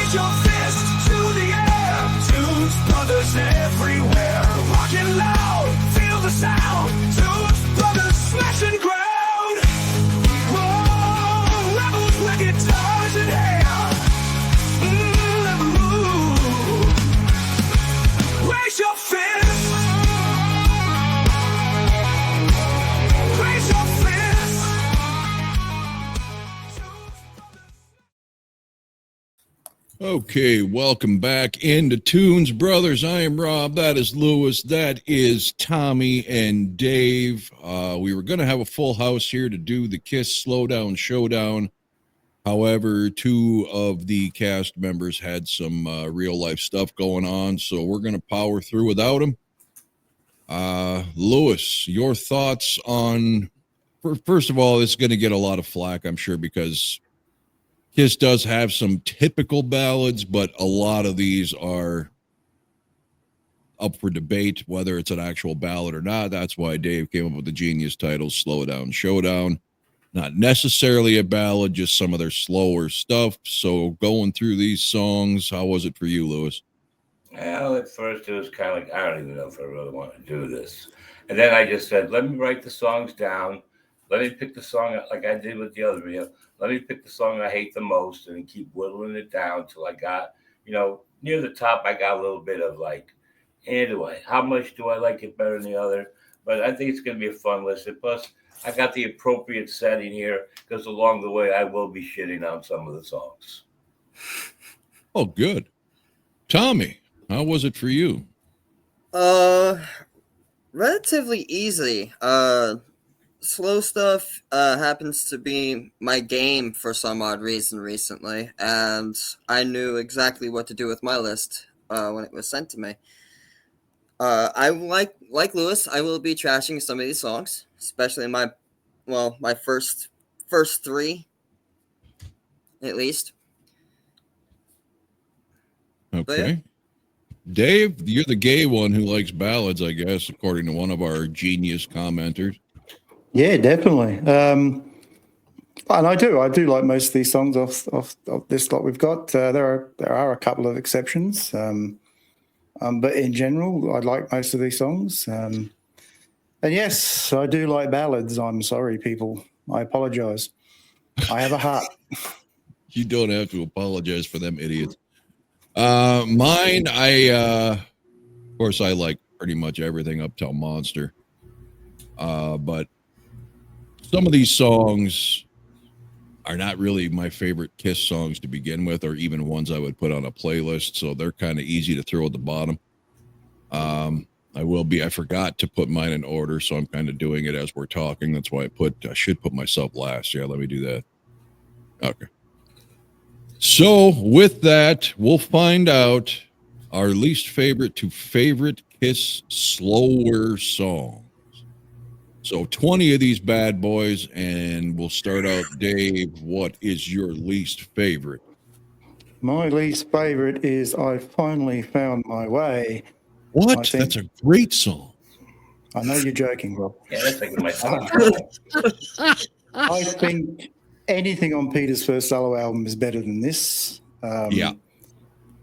Raise your fist to the air. Tunes brothers everywhere. Rockin' loud, feel the sound. Tunes brothers smashing ground. Whoa, rebels with guitars in hand. Raise your fist. Raise your fist. Okay, welcome back into Tunes Brothers. I am Rob. That is Lewis. That is Tommy and Dave. We were going to have a full house here to do the Kiss Slowdown Showdown. However, two of the cast members had some real life stuff going on, so we're going to power through without them. Lewis, your thoughts on, first of all, it's going to get a lot of flack, I'm sure, because Kiss does have some typical ballads, but a lot of these are up for debate, whether it's an actual ballad or not. That's why Dave came up with the genius title, Slow Down Showdown. Not necessarily a ballad, just some of their slower stuff. So going through these songs, how was it for you, Lewis? Well, at first it was kind of like, I don't even know if I really want to do this. And then I just said, let me write the songs down. Let me pick the song like I did with the other video. Let me pick the song I hate the most and then keep whittling it down till I got, near the top. I got a little bit of like, how much do I like it better than the other? But I think it's going to be a fun listen. Plus, I got the appropriate setting here because along the way I will be shitting on some of the songs. Oh, good. Tommy, how was it for you? Relatively easy. Slow stuff happens to be my game for some odd reason recently, and I knew exactly what to do with my list when it was sent to me. I like Lewis, I will be trashing some of these songs, especially my first three, at least. Okay. Yeah. Dave, you're the gay one who likes ballads, I guess, according to one of our genius commenters. Yeah, definitely. And I do like most of these songs off this lot we've got. There are a couple of exceptions. But in general, I like most of these songs. And yes, I do like ballads. I'm sorry, people. I apologize. I have a heart. You don't have to apologize for them idiots. Mine, of course, I like pretty much everything up till Monster. But some of these songs are not really my favorite Kiss songs to begin with, or even ones I would put on a playlist. So they're kind of easy to throw at the bottom. I forgot to put mine in order, so I'm kind of doing it as we're talking. That's why I should put myself last. Yeah, let me do that. Okay. So with that, we'll find out our least favorite to favorite Kiss slower songs. So 20 of these bad boys, and we'll start out, Dave. What is your least favorite? My least favorite is I Finally Found My Way. What? That's a great song. I know you're joking, Rob. Yeah, that's like my song. I think anything on Peter's first solo album is better than this. Yeah.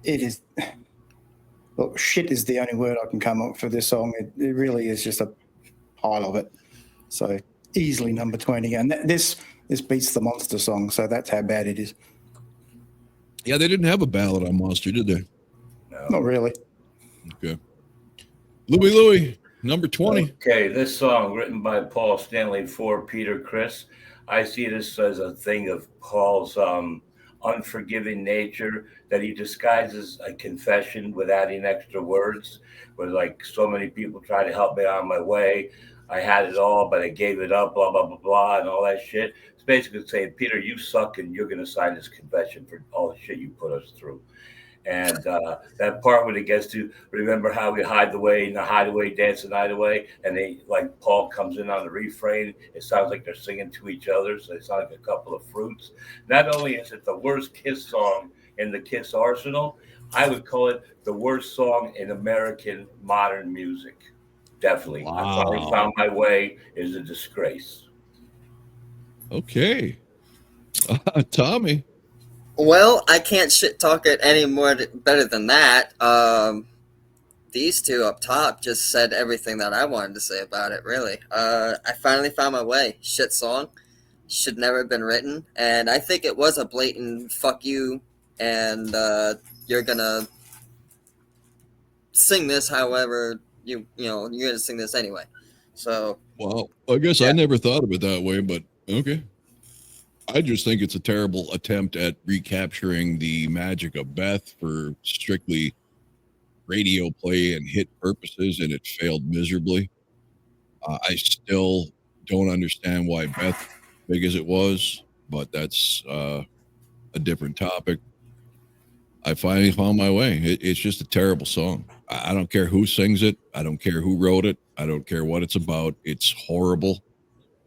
It is. Look, shit is the only word I can come up for this song. It really is just a pile of it. So easily number 20. And this beats the Monster song, so that's how bad it is. Yeah, they didn't have a ballad on Monster, did they? No. Not really. Okay. Louie, number 20. Okay, this song written by Paul Stanley for Peter Criss. I see this as a thing of Paul's unforgiving nature, that he disguises a confession with adding extra words, where like so many people try to help me on my way. I had it all, but I gave it up, blah, blah, blah, blah, and all that shit. It's basically saying, Peter, you suck, and you're going to sign this confession for all the shit you put us through. And that part when it gets to remember how we hide the way, and the hideaway, dance the night away, and they like Paul comes in on the refrain. It sounds like they're singing to each other, so it sounds like a couple of fruits. Not only is it the worst Kiss song in the Kiss arsenal, I would call it the worst song in American modern music. Definitely. Wow. I Finally Found My Way is a disgrace. Okay. Tommy. Well, I can't shit talk it any more better than that. These two up top just said everything that I wanted to say about it, really. I finally found my way. Shit song. Should never have been written. And I think it was a blatant fuck you, and you're gonna sing this however you're gonna sing this anyway. So Well, I guess Yeah. I never thought of it that way, but okay. I just think it's a terrible attempt at recapturing the magic of Beth for strictly radio play and hit purposes, and it failed miserably. I still don't understand why Beth, big as it was, but that's a different topic. I finally found my way. It's just a terrible song. I don't care who sings it. I don't care who wrote it. I don't care what it's about. It's horrible.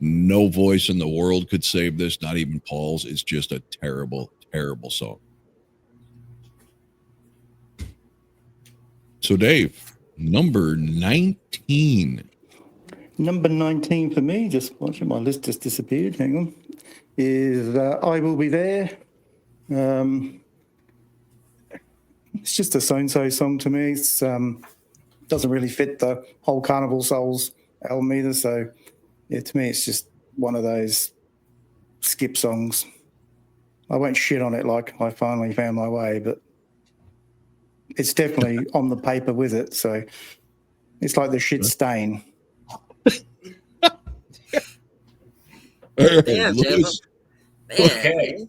No voice in the world could save this, not even Paul's. It's just a terrible, terrible song. So, Dave, number 19. Number 19 for me, just watching my list just disappeared. Hang on. Is I Will Be There. It's just a so-and-so song to me. It's doesn't really fit the whole Carnival Souls album either. So, yeah, to me, it's just one of those skip songs. I won't shit on it like I finally found my way, but it's definitely on the paper with it. So it's like the shit stain. damn, Lewis, man, Okay.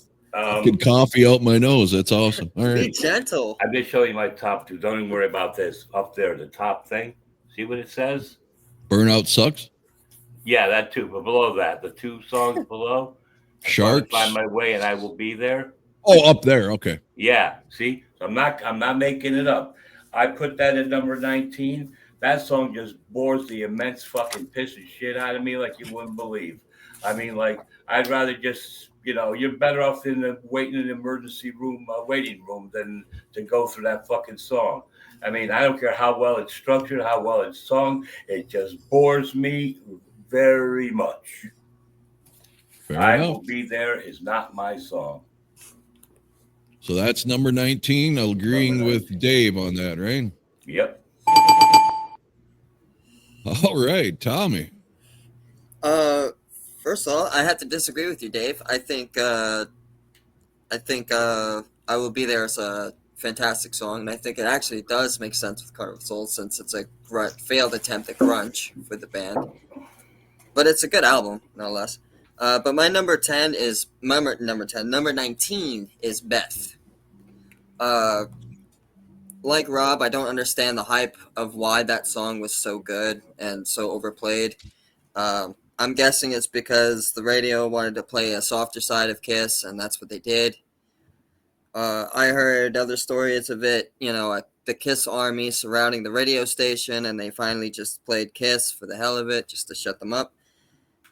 get coffee out my nose. That's awesome. All be right. gentle. I'm just showing you my top two. Don't even worry about this. Up there, the top thing. See what it says? Burnout sucks. Yeah, that too. But below that, the two songs below. Sharks. Find my way, and I will be there. Oh, up there. Okay. Yeah. See, so I'm not making it up. I put that at number 19. That song just bores the immense fucking piss and shit out of me like you wouldn't believe. I mean, like, I'd rather just, you're better off in the waiting in an emergency room, waiting room than to go through that fucking song. I mean, I don't care how well it's structured, how well it's sung. It just bores me very much. Fair I enough. Will Be There is not my song. So that's number 19. Agreeing Number with Dave on that, right? Yep. All right, Tommy. First of all, I have to disagree with you, Dave. I think I Will Be There is a fantastic song, and I think it actually does make sense with Carnival Souls since it's a failed attempt at grunge for the band. But it's a good album, no less. But my number 10 is number 19 is Beth. Like Rob, I don't understand the hype of why that song was so good and so overplayed. I'm guessing it's because the radio wanted to play a softer side of Kiss, and that's what they did. I heard other stories of it, the Kiss army surrounding the radio station, and they finally just played Kiss for the hell of it, just to shut them up.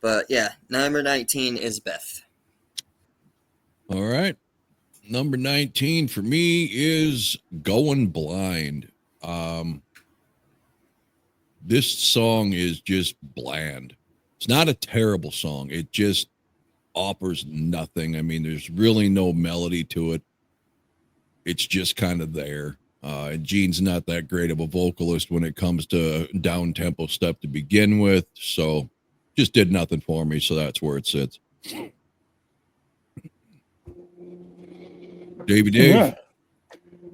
But yeah, number 19 is Beth. All right. Number 19 for me is Going Blind. This song is just bland. It's not a terrible song. It just offers nothing. I mean, there's really no melody to it. It's just kind of there. Gene's not that great of a vocalist when it comes to down-tempo stuff to begin with, so just did nothing for me, so that's where it sits. Dave. Yeah.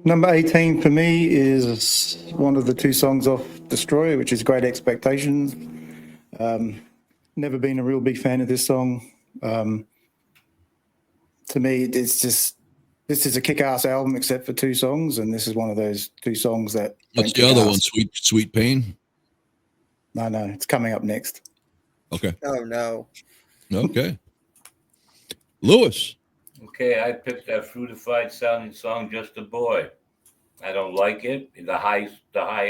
Number 18 for me is one of the two songs off Destroyer, which is Great Expectations. Never been a real big fan of this song. To me, it's just, this is a kick-ass album except for two songs, and this is one of those two songs that... What's the other one? Sweet Pain? No, it's coming up next. Okay. Oh, no. Okay. Lewis. Okay, I picked that fruitified sounding song, Just a Boy. I don't like it. The high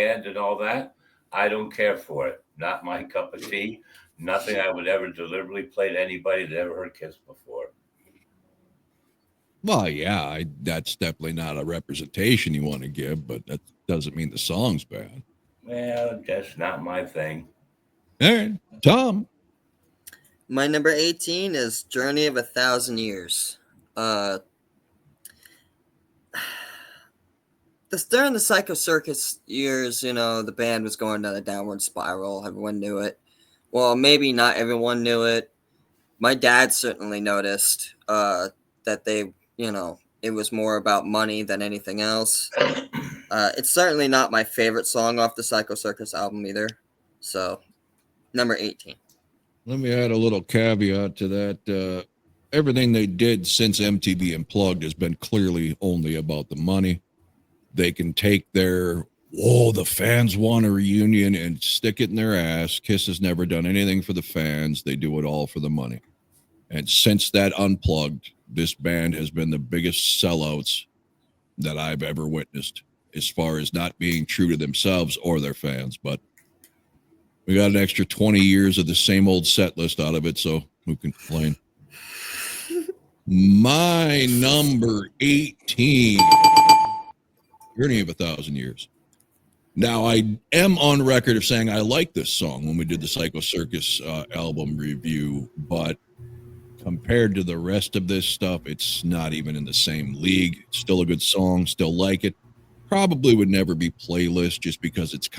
end and all that. I don't care for it. Not my cup of tea. Nothing I would ever deliberately play to anybody that ever heard Kiss before. Well, yeah, that's definitely not a representation you want to give, but that doesn't mean the song's bad. Well, that's not my thing. All right. Tom. My number 18 is Journey of 1,000 Years. during the Psycho Circus years, the band was going down a downward spiral. Everyone knew it. Well, maybe not everyone knew it. My dad certainly noticed that it was more about money than anything else. It's certainly not my favorite song off the Psycho Circus album either. So, number 18. Let me add a little caveat to that. Everything they did since MTV Unplugged has been clearly only about the money. They can take their, the fans want a reunion and stick it in their ass. Kiss has never done anything for the fans. They do it all for the money. And since that Unplugged, this band has been the biggest sellouts that I've ever witnessed as far as not being true to themselves or their fans. But we got an extra 20 years of the same old set list out of it, so who can complain? My number 18, Journey of 1,000 Years. Now, I am on record of saying I like this song when we did the Psycho Circus album review, but compared to the rest of this stuff, it's not even in the same league. It's still a good song, still like it. Probably would never be playlist just because it's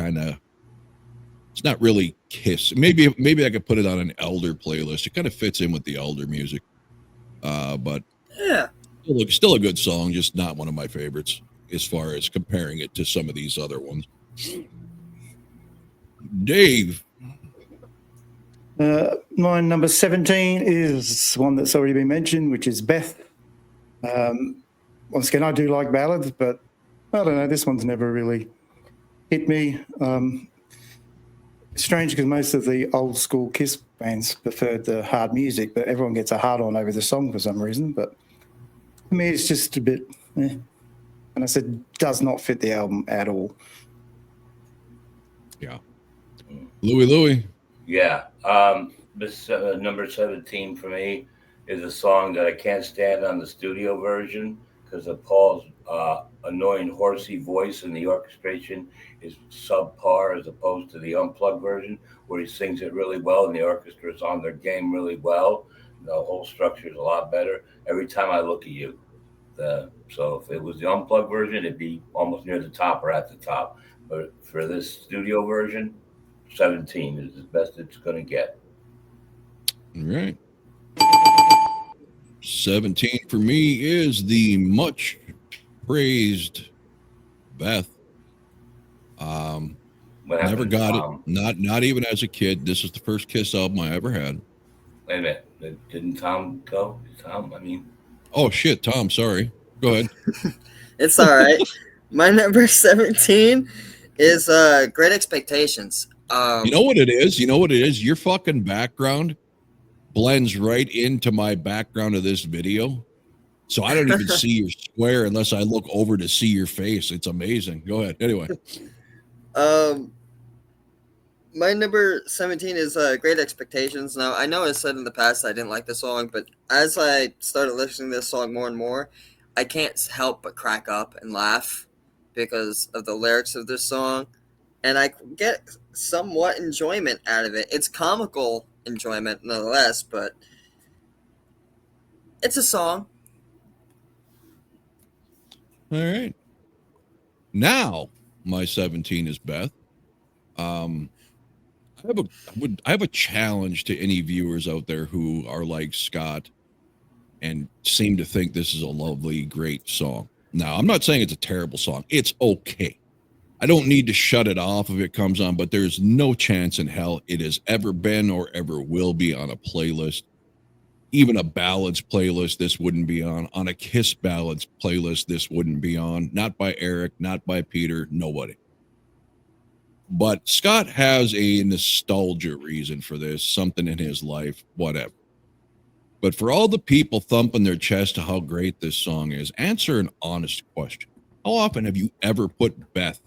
not really Kiss. Maybe I could put it on an Elder playlist. It kind of fits in with the Elder music. But yeah, still a good song, just not one of my favorites as far as comparing it to some of these other ones. Dave. My number 17 is one that's already been mentioned, which is Beth. Once again, I do like ballads, but I don't know, this one's never really hit me. Strange because most of the old school Kiss bands preferred the hard music, but everyone gets a hard on over the song for some reason. But for me, it's just a bit, and I said, does not fit the album at all. Yeah. Louie. Yeah. This number 17 for me is a song that I can't stand on the studio version because of Paul's annoying horsey voice, and the orchestration is subpar as opposed to the unplugged version where he sings it really well and the orchestra is on their game really well. The whole structure is a lot better. Every time I look at you, so if it was the unplugged version, it'd be almost near the top or at the top. But for this studio version, 17 is the best it's going to get. All right. 17 for me is the much praised Beth. Never got it. Not even as a kid. This is the first Kiss album I ever had. Wait a minute. Didn't Tom go? Oh shit, Tom, sorry. Go ahead. It's all right. My number 17 is Great Expectations. You know what it is? Your fucking background blends right into my background of this video. So I don't even see your square unless I look over to see your face. It's amazing. Go ahead. Anyway. My number 17 is Great Expectations. Now, I know I said in the past I didn't like the song, but as I started listening to this song more and more, I can't help but crack up and laugh because of the lyrics of this song. And I get somewhat enjoyment out of it. It's comical enjoyment nonetheless, but it's a song. All right. Now, my 17 is Beth. I have a challenge to any viewers out there who are like Scott and seem to think this is a lovely, great song. Now, I'm not saying it's a terrible song. It's okay. I don't need to shut it off if it comes on, but there's no chance in hell it has ever been or ever will be on a playlist. Even a ballads playlist, this wouldn't be on. On a Kiss ballads playlist, this wouldn't be on. Not by Eric, not by Peter, nobody. But Scott has a nostalgia reason for this, something in his life, whatever. But for all the people thumping their chest to how great this song is, answer an honest question. How often have you ever put Beth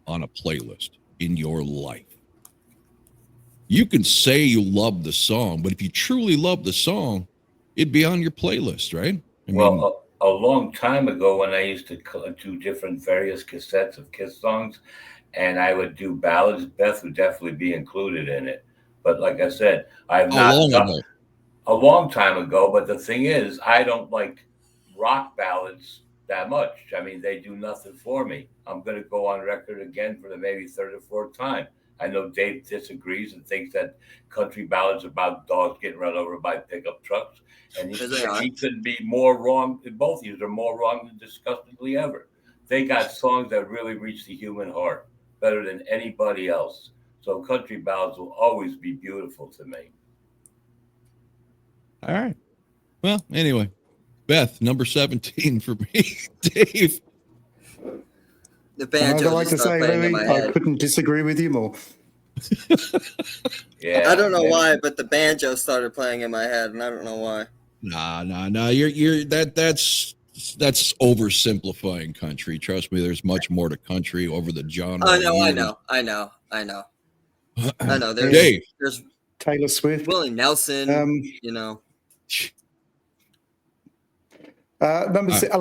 on a playlist in your life? You can say you love the song, but if you truly love the song, it'd be on your playlist, right? A long time ago when I used to do different various cassettes of Kiss songs, and I would do ballads, Beth would definitely be included in it. But like I said, I've not done a long time ago. But the thing is, I don't like rock ballads that much. I mean, they do nothing for me. I'm going to go on record again for the maybe third or fourth time. I know Dave disagrees and thinks that country ballads about dogs getting run over by pickup trucks, and he couldn't be more wrong. Both of you are more wrong than disgustingly ever. They got songs that really reach the human heart better than anybody else. So country ballads will always be beautiful to me. All right. Well, anyway, Beth, number 17 for me. Dave. The banjo. I'd like to say, Louis, I couldn't disagree with you more. Yeah, I don't know why, but the banjo started playing in my head, and I don't know why. Nah. You're that's oversimplifying country. Trust me, there's much more to country over the genre. I know. There's Taylor Swift, Willie Nelson. Number six, I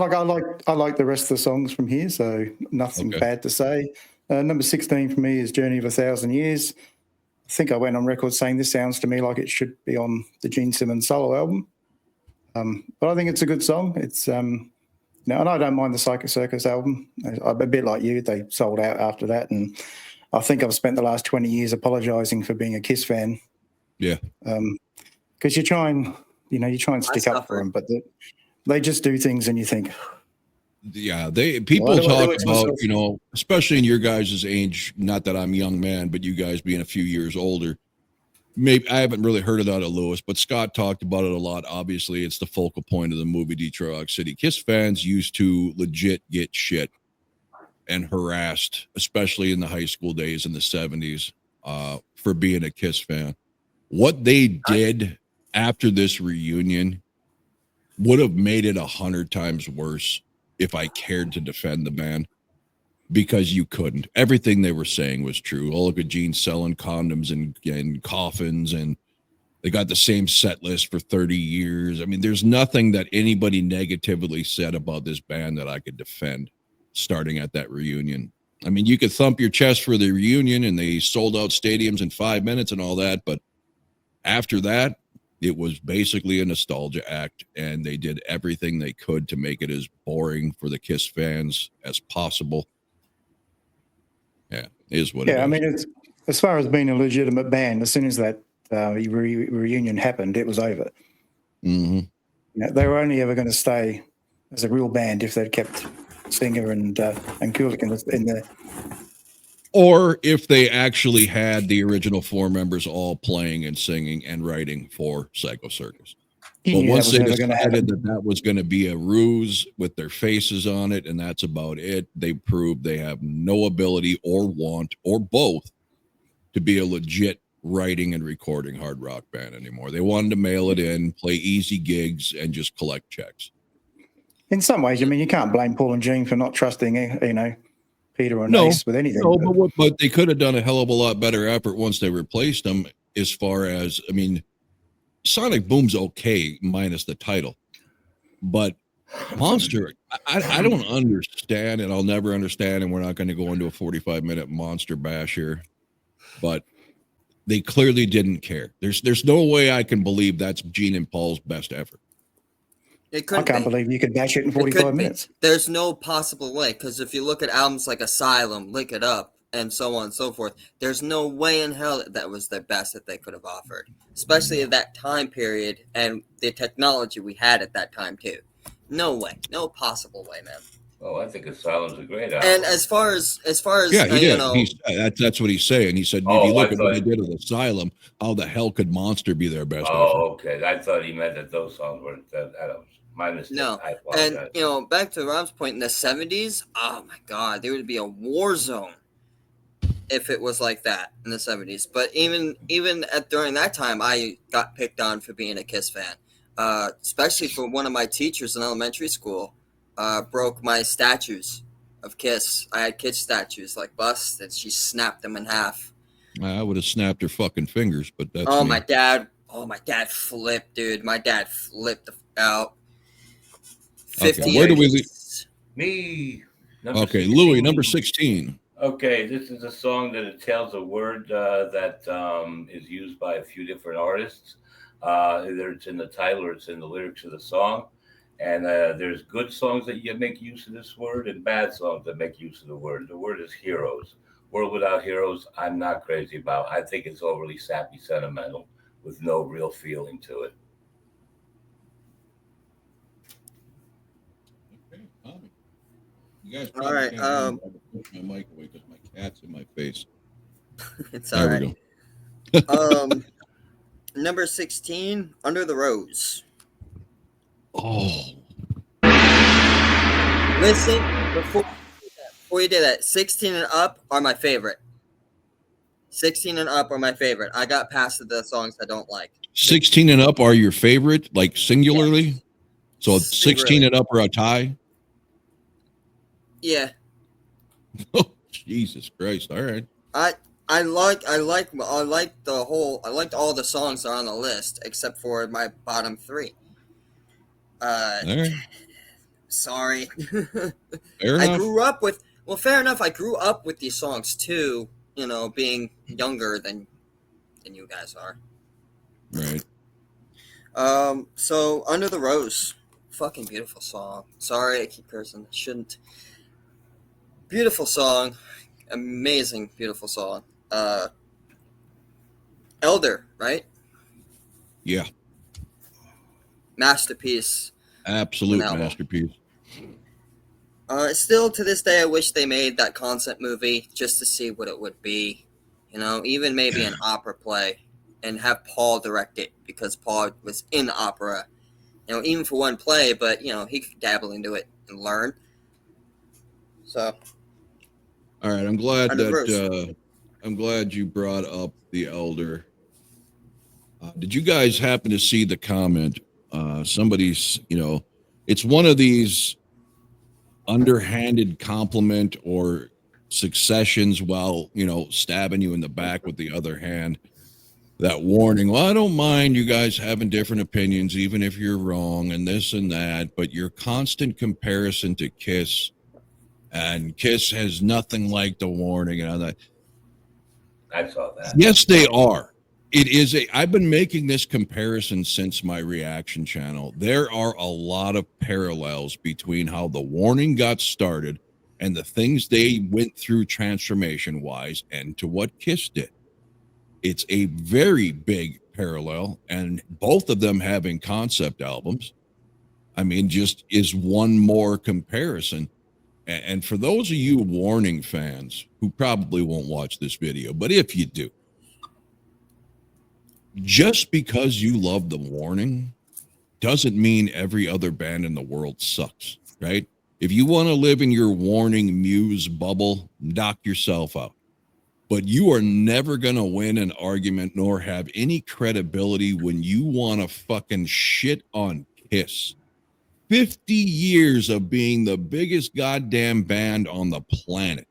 like the rest of the songs from here, so nothing bad to say. Number 16 for me is Journey of a Thousand Years. I think I went on record saying this sounds to me like it should be on the Gene Simmons solo album. But I think it's a good song. It's and I don't mind the Psycho Circus album. I'm a bit like you; they sold out after that, and I think I've spent the last 20 years apologising for being a Kiss fan. Yeah, because you try and stick up for them, but they just do things, and you think. Yeah, people talk about, especially in your guys' age, not that I'm a young man, but you guys being a few years older. Maybe I haven't really heard it out of Lewis, but Scott talked about it a lot. Obviously, it's the focal point of the movie Detroit Rock City. Kiss fans used to legit get shit and harassed, especially in the high school days in the 70s, for being a Kiss fan. What they did after this reunion would have made it 100 times worse if I cared to defend the band, because you couldn't. Everything they were saying was true. Oh, look at Gene selling condoms and coffins, and they got the same set list for 30 years. I mean, there's nothing that anybody negatively said about this band that I could defend starting at that reunion. I mean, you could thump your chest for the reunion and they sold out stadiums in 5 minutes and all that, but after that, it was basically a nostalgia act, and they did everything they could to make it as boring for the Kiss fans as possible. Yeah, is what it is. I mean, it's, as far as being a legitimate band, as soon as that reunion happened, it was over. Mm-hmm. They were only ever going to stay as a real band if they'd kept Singer and Kulik in there. Or if they actually had the original 4 members all playing and singing and writing for Psycho Circus. But once they decided that was going to be a ruse with their faces on it, and that's about it, they proved they have no ability or want, or both, to be a legit writing and recording hard rock band anymore. They wanted to mail it in, play easy gigs, and just collect checks. In some ways, I mean, you can't blame Paul and Gene for not trusting, Peter or Ace with anything. No, but they could have done a hell of a lot better effort once they replaced them, as far as, I mean, Sonic Boom's okay, minus the title. But Monster, I don't understand, and I'll never understand, and we're not going to go into a 45-minute Monster bash here, but they clearly didn't care. There's no way I can believe that's Gene and Paul's best effort. I can't believe you could bash it in 45 minutes. There's no possible way, because if you look at albums like Asylum, Lick It Up, and so on and so forth, there's no way in hell that was the best that they could have offered, especially at that time period and the technology we had at that time too. No way, no possible way, man. Oh, I think Asylum's a great album. And as far as yeah, he did. That's what he's saying. He said, if you look at what they did with Asylum, how the hell could Monster be their best effort? Okay. I thought he meant that those songs were my mistake. No, I apologize. And back to Rob's point, in the 70s, oh my God, there would be a war zone if it was like that in the 70s. But even during that time, I got picked on for being a Kiss fan, especially for one of my teachers in elementary school broke my statues of Kiss. I had Kiss statues like busts, and she snapped them in half. I would have snapped her fucking fingers, but that's me. My dad flipped, dude. My dad flipped out. 50 okay, where do we leave? Me. Okay, 16. Louis, number 16. Okay, this is a song that tells a word that is used by a few different artists. Either it's in the title or it's in the lyrics of the song. And there's good songs that you make use of this word and bad songs that make use of the word. The word is heroes. World Without Heroes, I'm not crazy about. I think it's overly sappy sentimental with no real feeling to it. Okay, Tommy. You guys All probably right. can't hear me. I'm gonna push my mic away because my cat's in my face. It's There all we right. go. Number 16, Under the Rose. Oh, Listen, before you do that, 16 and up are my favorite. 16 and up are my favorite. I got past the songs I don't like. 16 and up are your favorite, like singularly? So 16 Singularly. and up are a tie? Yeah. Oh, Jesus Christ. All right. I liked all the songs that are on the list except for my bottom 3. All right. Sorry. Fair I enough. grew up with fair enough. I grew up with these songs too, being younger than you guys are. Right. So Under the Rose, fucking beautiful song. Sorry, I keep cursing. I shouldn't. Beautiful song, amazing, beautiful song. Elder, right? Yeah. Masterpiece. Absolute An album. masterpiece. Still to this day, I wish they made that concept movie just to see what it would be. Even maybe an opera play, and have Paul direct it because Paul was in opera. Even for one play, but he could dabble into it and learn. So, All right. I'm glad Under the Rose. that I'm glad you brought up the elder. Did you guys happen to see the comment? Somebody's, it's one of these underhanded compliment or successions while, stabbing you in the back with the other hand. That warning, well, I don't mind you guys having different opinions, even if you're wrong and this and that, but your constant comparison to Kiss, and Kiss has nothing like the warning and all that. I saw that. Yes, they are. I've been making this comparison since my reaction channel. There are a lot of parallels between how the warning got started and the things they went through transformation wise and to what Kiss did. It's a very big parallel, and both of them having concept albums. I mean, just is one more comparison. And for those of you warning fans who probably won't watch this video, but if you do, just because you love the warning doesn't mean every other band in the world sucks, right? If you want to live in your warning muse bubble, knock yourself out. But you are never going to win an argument nor have any credibility when you want to fucking shit on Kiss. 50 years of being the biggest goddamn band on the planet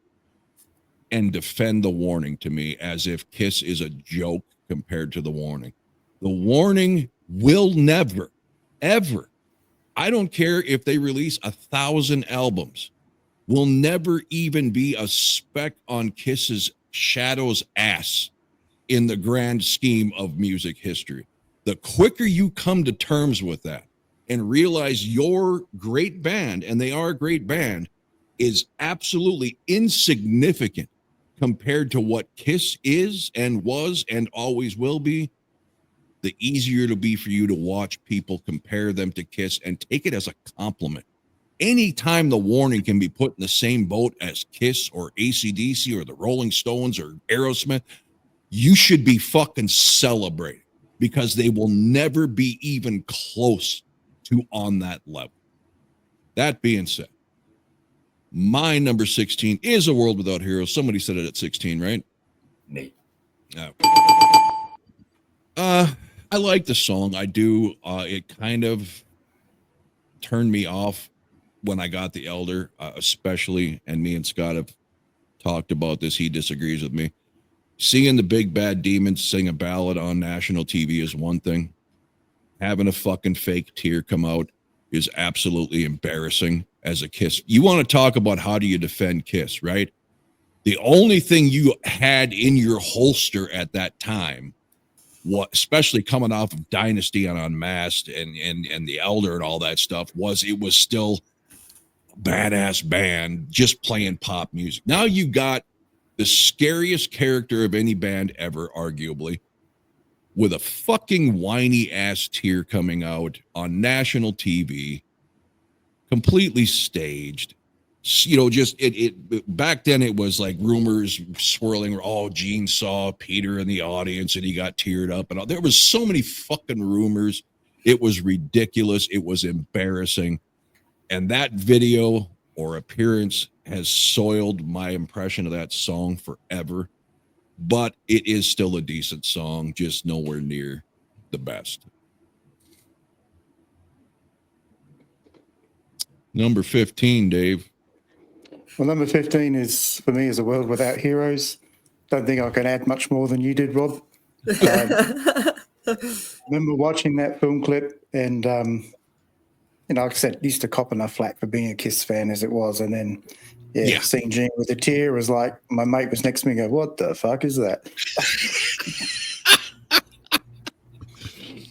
and defend the warning to me as if Kiss is a joke compared to the warning. The warning will never, ever, I don't care if they release 1,000 albums, will never even be a speck on Kiss's Shadow's ass in the grand scheme of music history. The quicker you come to terms with that and realize your great band, and they are a great band, is absolutely insignificant compared to what Kiss is and was and always will be, the easier it'll be for you to watch people compare them to Kiss and take it as a compliment. Anytime the warning can be put in the same boat as Kiss or AC/DC or the Rolling Stones or Aerosmith, you should be fucking celebrating because they will never be even close to on that level. That being said, my number 16 is A World Without Heroes. Somebody said it at 16, right? Me. Okay. I like the song. I do. It kind of turned me off when I got the elder, especially, and me and Scott have talked about this. He disagrees with me. Seeing the big bad demons sing a ballad on national TV is one thing. Having a fucking fake tear come out is absolutely embarrassing as a Kiss. You want to talk about how do you defend Kiss, right? The only thing you had in your holster at that time what, especially coming off of Dynasty and Unmasked and The Elder and all that stuff, was it was still a badass band just playing pop music. Now you got the scariest character of any band ever, arguably, with a fucking whiny ass tear coming out on national TV, completely staged. You know, just it back then it was like rumors swirling. Oh, Gene saw Peter in the audience and he got teared up, and all. There was so many fucking rumors. It was ridiculous. It was embarrassing, and that video or appearance has soiled my impression of that song forever. But it is still a decent song, just nowhere near the best. Number 15, Dave. Well, number 15 is, for me, is A World Without Heroes. Don't think I can add much more than you did, Rob. Remember watching that film clip and, you know, like I said, used to cop enough flack for being a Kiss fan as it was. And then, seeing Gene with a tear was like, my mate was next to me and go, what the fuck is that?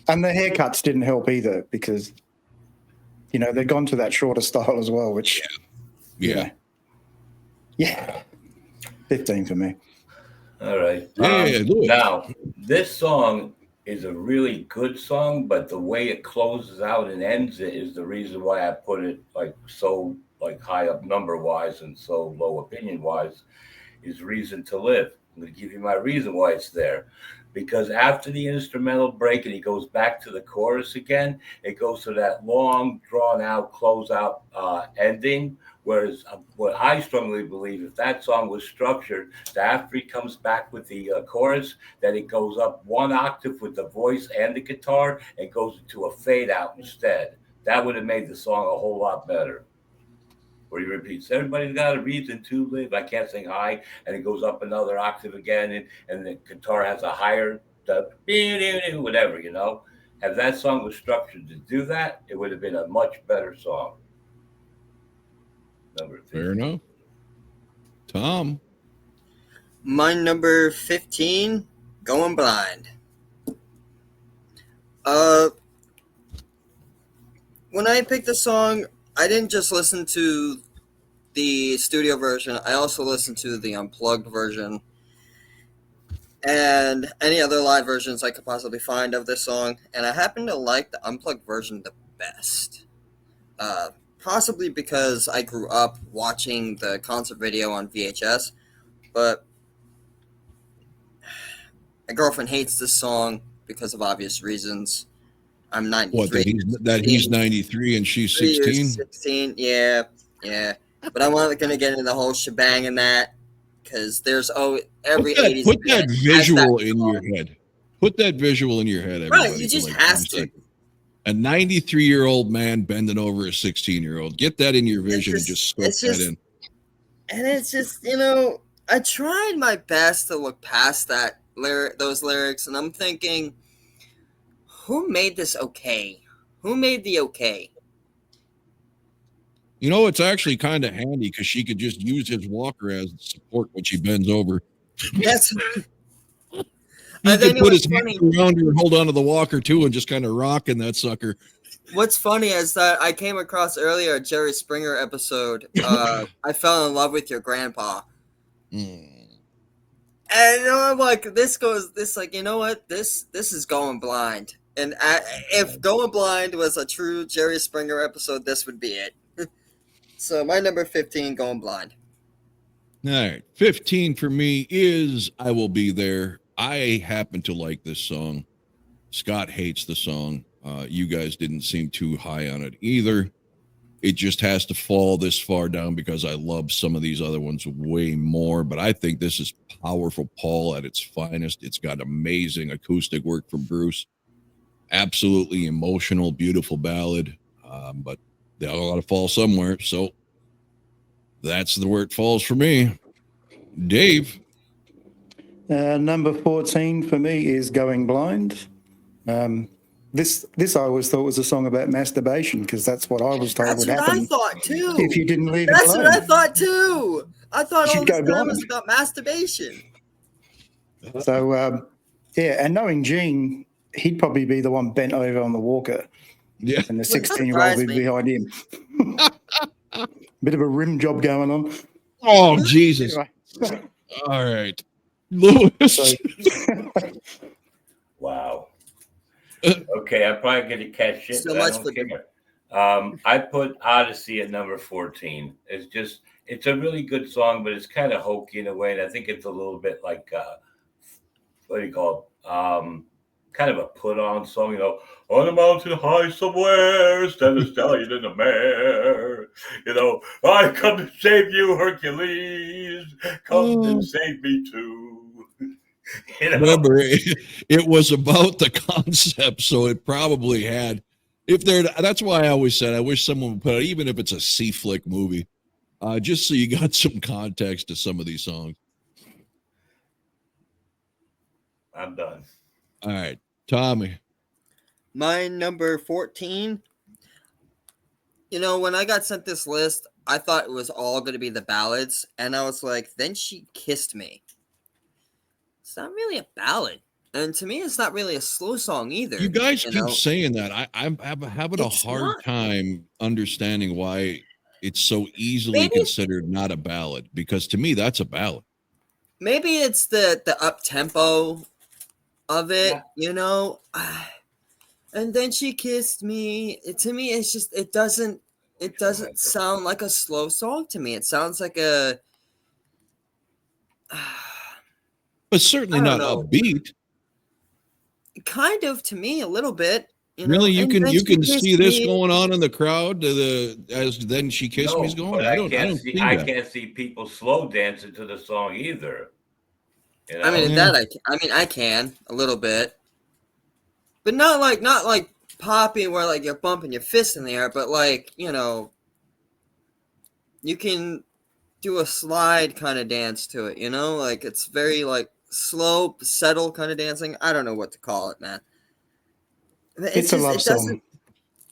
And the haircuts didn't help either because, you know, they'd gone to that shorter style as well, which, Yeah. Yeah. 15 for me. All right. Louis. Now, this song is a really good song, but the way it closes out and ends it is the reason why I put it so high up number wise and so low opinion wise, is Reason to Live. I'm going to give you my reason why it's there. Because after the instrumental break and he goes back to the chorus again, it goes to that long, drawn-out, close-out ending. Whereas what I strongly believe, if that song was structured, that after he comes back with the chorus, that it goes up one octave with the voice and the guitar and goes into a fade-out instead. That would have made the song a whole lot better. Where he repeats, everybody's got a reason to live. I can't sing high, and it goes up another octave again, and the guitar has a higher, whatever, you know. If that song was structured to do that, it would have been a much better song. Number 15. Fair enough. Tom. My number 15, Going Blind. When I picked the song, I didn't just listen to the studio version. I also listened to the unplugged version and any other live versions I could possibly find of this song. And I happen to like the unplugged version the best. Possibly because I grew up watching the concert video on VHS. But my girlfriend hates this song because of obvious reasons. I'm 93. What, he's 93 and she's 16? 16, yeah. But I'm not going to get into the whole shebang in that because there's every 80s. Put that visual in your head. Put that visual in your head, everybody. Right, you just have to. A 93-year-old man bending over a 16-year-old. Get that in your vision and just scope that in. And it's just, you know, I tried my best to look past those lyrics, and I'm thinking, who made this okay? Who made the okay? You know, it's actually kind of handy because she could just use his walker as support when she bends over. Yes. He could put his hand around her and hold onto the walker too and just kind of rock in that sucker. What's funny is that I came across earlier a Jerry Springer episode. I fell in love with your grandpa. And I'm like, you know what? This is Going Blind. And if Going Blind was a true Jerry Springer episode, this would be it. So my number 15, Going Blind. All right. 15 for me is I Will Be There. I happen to like this song. Scott hates the song. You guys didn't seem too high on it either. It just has to fall this far down because I love some of these other ones way more. But I think this is powerful Paul at its finest. It's got amazing acoustic work from Bruce. Absolutely emotional, beautiful ballad. But they all got to fall somewhere. So that's where it falls for me. Dave. Number 14 for me is Going Blind. This I always thought was a song about masturbation because that's what I was told would happen. That's what I thought too. If you didn't leave That's it alone. what I thought too. I thought all this time blind. was about masturbation. So Yeah, and knowing Gene, he'd probably be the one bent over on the walker, Yeah. and the Wouldn't 16-year-old surprise would be me. behind him. Bit of a rim job going on. Oh, Jesus. Anyway, All right. Lewis. so Wow. Okay, I'm probably going to catch shit, So but I much don't for care. I put Odyssey at number 14. It's a really good song, but it's kind of hokey in a way. And I think it's a little bit like, what do you call it? Kind of a put on song, on a mountain high somewhere, stand a stallion and a mare. I come to save you, Hercules. Come and save me too. Remember, it was about the concept, so it probably had. That's why I always said I wish someone would put it, even if it's a C flick movie, just so you got some context to some of these songs. I'm done. All right, Tommy. My number 14. When I got sent this list, I thought it was all going to be the ballads, and I was like, Then She Kissed Me. It's not really a ballad. And to me, it's not really a slow song either. You guys keep saying that. I'm having a It's hard not. time understanding why it's so easily Maybe- considered not a ballad, because to me that's a ballad. Maybe it's the up tempo of it, And then she kissed me. To me, it's just it doesn't sound like a slow song to me. It sounds like a But certainly I not don't know. upbeat. kind of to me a little bit. Really, you And can then you she can kissed see this me. going on in the crowd as then she kissed me's going. But I don't see I that. can't see people slow dancing to the song either. I mean Yeah. I can a little bit, but not like popping where like you're bumping your fist in the air, but like you can do a slide kind of dance to it. Like it's very like slow, settle kind of dancing. I don't know what to call it, man. it's a love song.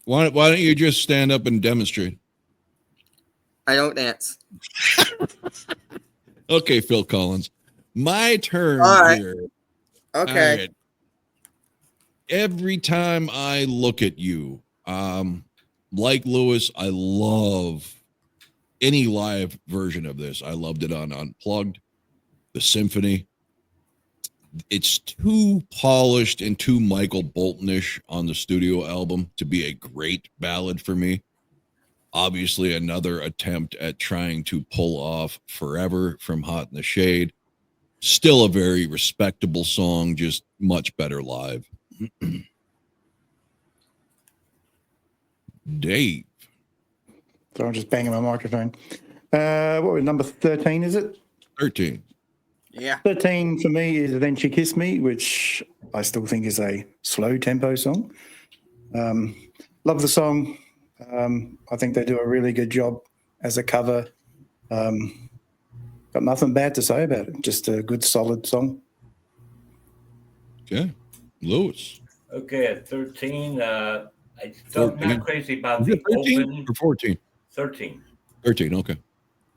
Why don't you just stand up and demonstrate? I don't dance. Okay, Phil Collins. My turn All right. here. Okay. All right. Every time I look at you, like Lewis, I love any live version of this. I loved it on Unplugged, the symphony. It's too polished and too Michael Boltonish on the studio album to be a great ballad for me. Obviously, another attempt at trying to pull off Forever from Hot in the Shade. Still a very respectable song, just much better live. Dave. So I'm just banging my microphone. What was number 13, is it? 13. Yeah. 13 for me is Then She Kissed Me, which I still think is a slow tempo song. Love the song. I think they do a really good job as a cover. Got nothing bad to say about it. Just a good, solid song. Okay. Lewis. Okay, at 13, I'm 14. not crazy about Is the it 13 open. or 14? 13. 13, okay.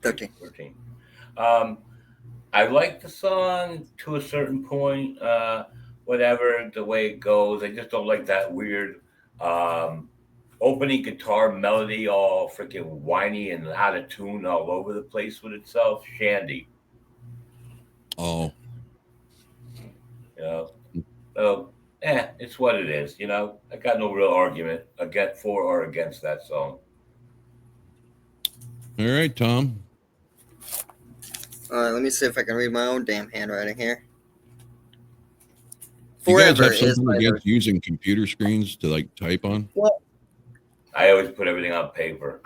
13. 13. I like the song to a certain point, whatever, the way it goes. I just don't like that weird opening guitar melody, all freaking whiny and out of tune all over the place with itself. Shandy. Oh. So, it's what it is, I got no real argument for or against that song. All right, Tom. All right, let me see if I can read my own damn handwriting here. You guys Forever have is something my against using computer screens to like type on? I always put everything on paper.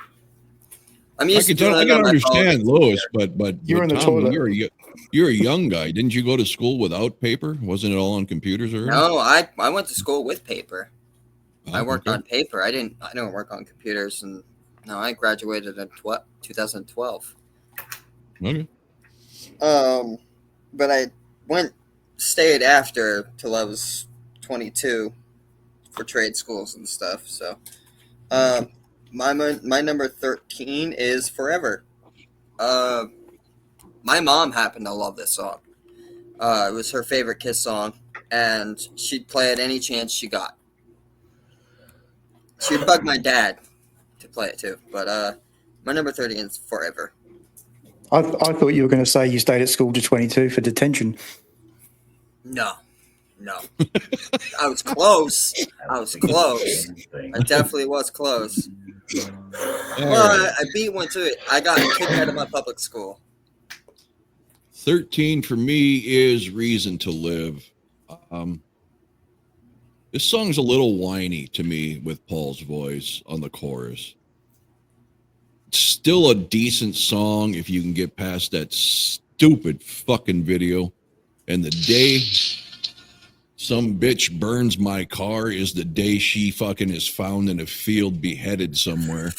I'm I used can to doing I it can on my understand phone. Lewis, but You're in the Tom, toilet. you're a young guy. Didn't you go to school without paper? Wasn't it all on computers already? No, I went to school with paper. Oh, I worked okay. on paper. I didn't work on computers, and no, I graduated in 2012. Okay. But I stayed after till I was 22 for trade schools and stuff. So, my number 13 is Forever. My mom happened to love this song. It was her favorite Kiss song, and she'd play it any chance she got. She'd bug my dad to play it too, but my number 30 is Forever. I thought you were going to say you stayed at school to 22 for detention. No. I was close. I definitely was close. Well, I beat one to it. I got kicked out of my public school. 13 for me is Reason to Live. This song's a little whiny to me with Paul's voice on the chorus. It's still a decent song if you can get past that stupid fucking video. And the day some bitch burns my car is the day she fucking is found in a field beheaded somewhere.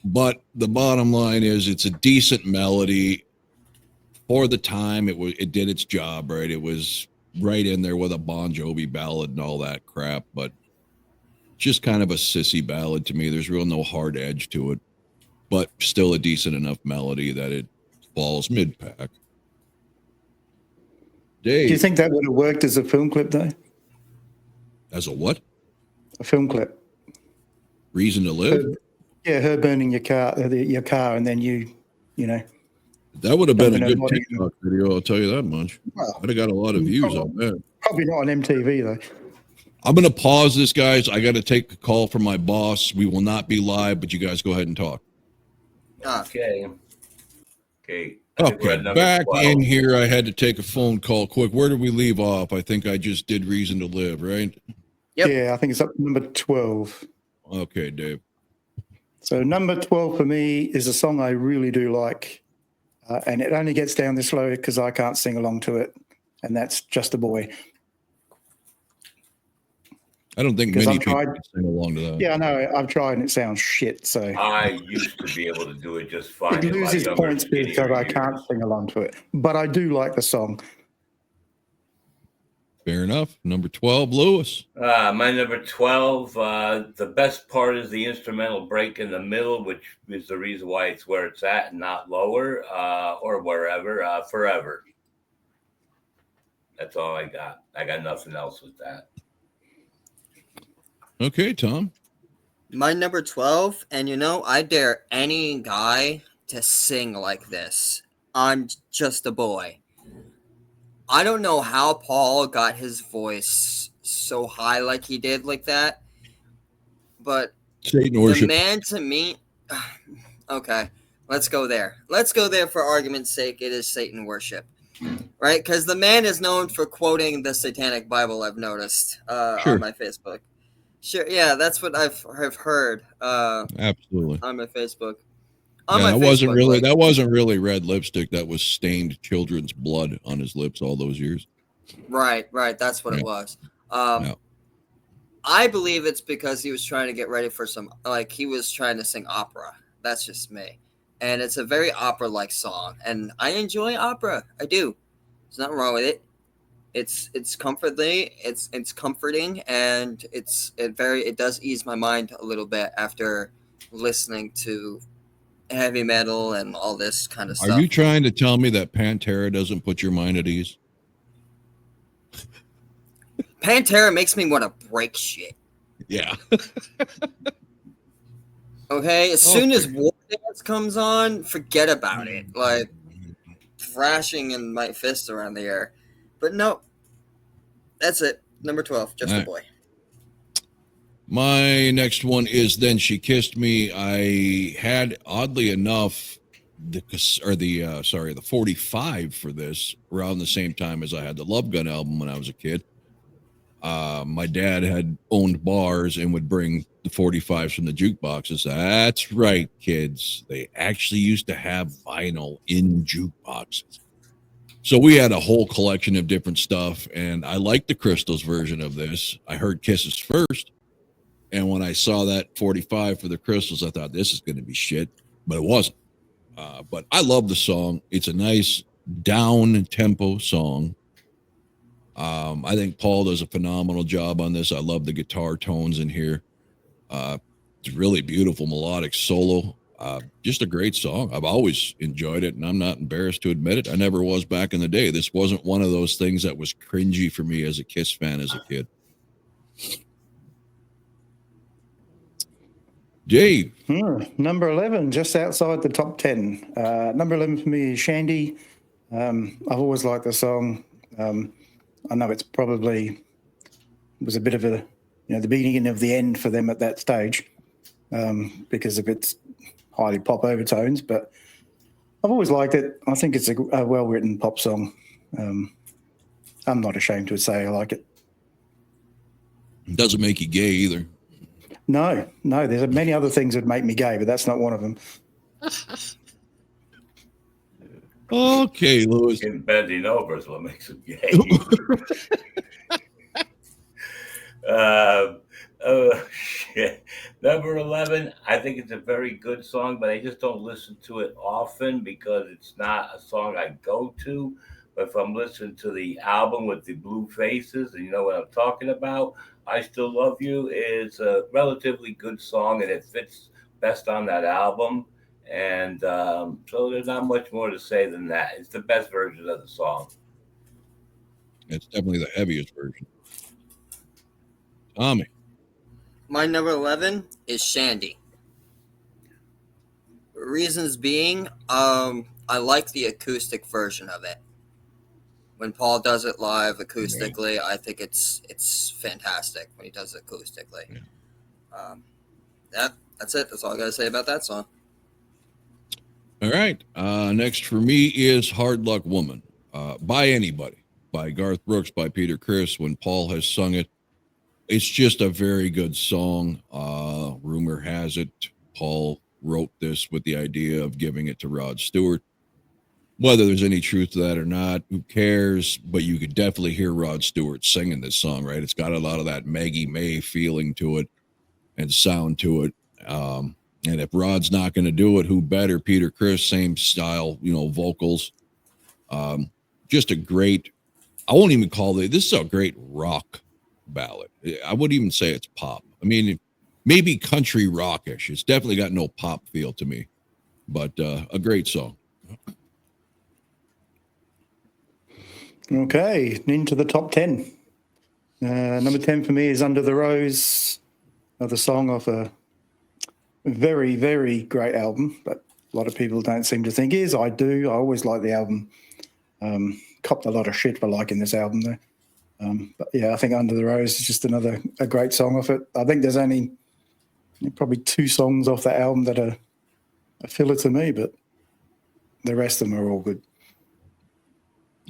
But the bottom line is it's a decent melody. For the time, it did its job, right? It was right in there with a Bon Jovi ballad and all that crap, but just kind of a sissy ballad to me. There's real no hard edge to it, but still a decent enough melody that it falls mid-pack. Dave. Do you think that would have worked as a film clip, though? As a what? A film clip. Reason to Live? Her burning your car, and then you know. That would have been a good TikTok video, I'll tell you that much. Well, I'd have got a lot of views on that. Probably not on MTV, though. I'm going to pause this, guys. I got to take a call from my boss. We will not be live, but you guys go ahead and talk. Okay. Okay, back 12. In here, I had to take a phone call quick. Where did we leave off? I think I just did Reason to Live, right? Yep. Yeah, I think it's up to number 12. Okay, Dave. So number 12 for me is a song I really do like. And it only gets down this low because I can't sing along to it. And that's Just a Boy. I don't think many people can sing along to that. Yeah, I know. I've tried and it sounds shit. So I used to be able to do it just fine. It loses points because I can't sing along to it. But I do like the song. Fair enough. Number 12, Lewis. My number 12, the best part is the instrumental break in the middle, which is the reason why it's where it's at and not lower or wherever, Forever. That's all I got. I got nothing else with that. Okay, Tom. My number 12, and I dare any guy to sing like this. I'm Just a Boy. I don't know how Paul got his voice so high like he did like that, but Satan worship. The man to me, okay, let's go there. Let's go there for argument's sake. It is Satan worship, right? Because the man is known for quoting the Satanic Bible, I've noticed on my Facebook. Sure, yeah, that's what I've heard. Absolutely. On my Facebook. That wasn't really red lipstick. That was stained children's blood on his lips all those years. Right. That's what it was. I believe it's because he was trying to get ready for he was trying to sing opera. That's just me. And it's a very opera-like song. And I enjoy opera. I do. There's nothing wrong with it. It's comforting. It's comforting, and it does ease my mind a little bit after listening to heavy metal and all this kind of stuff. Are you trying to tell me that Pantera doesn't put your mind at ease? Pantera makes me want to break shit. Yeah. Okay, as soon as War Dance comes on, forget about it. Like thrashing in my fists around the air. But no, that's it. Number 12, Just a Boy. My next one is Then She Kissed Me. I had, oddly enough, the 45 for this around the same time as I had the Love Gun album when I was a kid. My dad had owned bars and would bring the 45s from the jukeboxes. That's right, kids. They actually used to have vinyl in jukeboxes. So we had a whole collection of different stuff, and I liked the Crystals version of this. I heard Kisses first. And when I saw that 45 for the Crystals, I thought this is going to be shit, but it wasn't. But I love the song. It's a nice down-tempo song. I think Paul does a phenomenal job on this. I love the guitar tones in here. It's a really beautiful melodic solo. Just a great song. I've always enjoyed it, and I'm not embarrassed to admit it. I never was back in the day. This wasn't one of those things that was cringy for me as a Kiss fan as a kid. Dave. Number 11, just outside the top 10. Number 11 for me is Shandy. I've always liked the song. I know it's probably was a bit of a, the beginning of the end for them at that stage because of its highly pop overtones, but I've always liked it. I think it's a well-written pop song. I'm not ashamed to say I like it. It doesn't make you gay either. No, there's many other things that make me gay, but that's not one of them. Okay, Lewis. Bending over is what makes it gay. Shit. Number 11, I think it's a very good song, but I just don't listen to it often because it's not a song I go to. But if I'm listening to the album with the blue faces, and you know what I'm talking about, I Still Love You is a relatively good song, and it fits best on that album. And so there's not much more to say than that. It's the best version of the song. It's definitely the heaviest version. Tommy. My number 11 is Shandy. Reasons being, I like the acoustic version of it. When Paul does it live acoustically, I think it's fantastic when he does it acoustically. Yeah. That's it. That's all I got to say about that song. All right. Next for me is Hard Luck Woman by anybody, by Garth Brooks, by Peter Criss. When Paul has sung it, it's just a very good song. Rumor has it Paul wrote this with the idea of giving it to Rod Stewart. Whether there's any truth to that or not, who cares? But you could definitely hear Rod Stewart singing this song, right? It's got a lot of that Maggie May feeling to it and sound to it. And if Rod's not going to do it, who better? Peter Criss, same style, vocals. Just a great, I won't even call it, this is a great rock ballad. I wouldn't even say it's pop. I mean, maybe country rockish. It's definitely got no pop feel to me, but a great song. Okay, into the top 10. Number 10 for me is Under the Rose, another song off a very, very great album, but a lot of people don't seem to think is. I do. I always like the album. Copped a lot of shit for liking this album, though. But yeah, I think Under the Rose is just a great song off it. I think there's only probably 2 songs off that album that are a filler to me, but the rest of them are all good.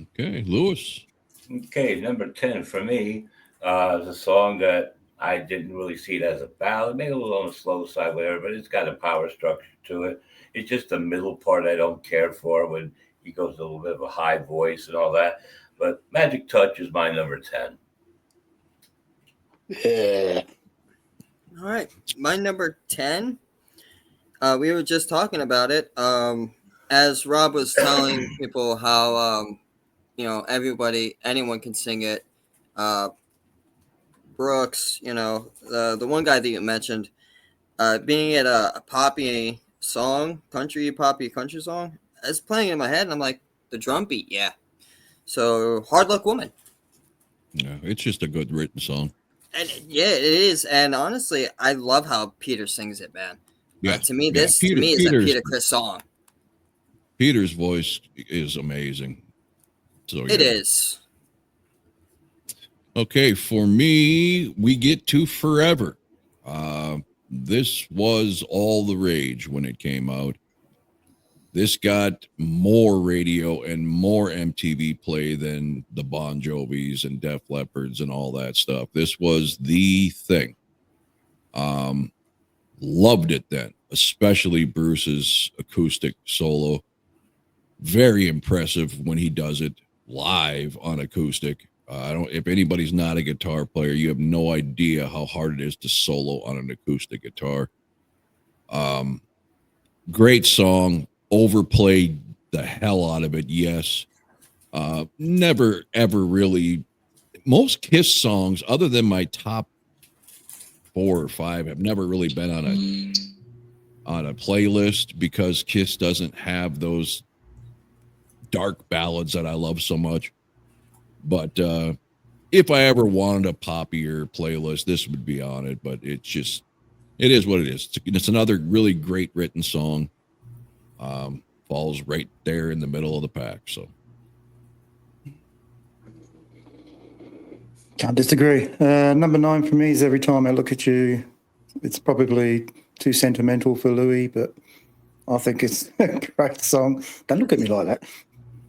Okay, Lewis. Okay, number 10 for me is a song that I didn't really see it as a ballad, maybe a little on the slow side, whatever, but it's got a power structure to it. It's just the middle part I don't care for when he goes a little bit of a high voice and all that. But Magic Touch is my number 10. Yeah. All right. My number 10, we were just talking about it. As Rob was telling people how, anyone can sing it. Brooks, the one guy that you mentioned, being it a poppy song, country song, it's playing in my head, and I'm like, the drum beat, yeah. So, Hard Luck Woman. Yeah, it's just a good written song. And yeah, it is. And honestly, I love how Peter sings it, man. Yeah, to me, is a Peter Criss song. Peter's voice is amazing. So it is. Okay, for me, we get to Forever. This was all the rage when it came out. This got more radio and more MTV play than the Bon Jovis and Def Leppards and all that stuff. This was the thing. Loved it then, especially Bruce's acoustic solo. Very impressive when he does it live on acoustic. If anybody's not a guitar player, you have no idea how hard it is to solo on an acoustic guitar. Great song. Overplayed the hell out of it, yes. Never, ever really. Most Kiss songs, other than my top 4 or 5, have never really been on on a playlist because Kiss doesn't have those dark ballads that I love so much. But if I ever wanted a poppier playlist, this would be on it. But it is what it is. It's another really great written song. Falls right there in the middle of the pack. So can't disagree. Number 9 for me is Every Time I Look at You. It's probably too sentimental for Louis, but I think it's a great song. Don't look at me like that.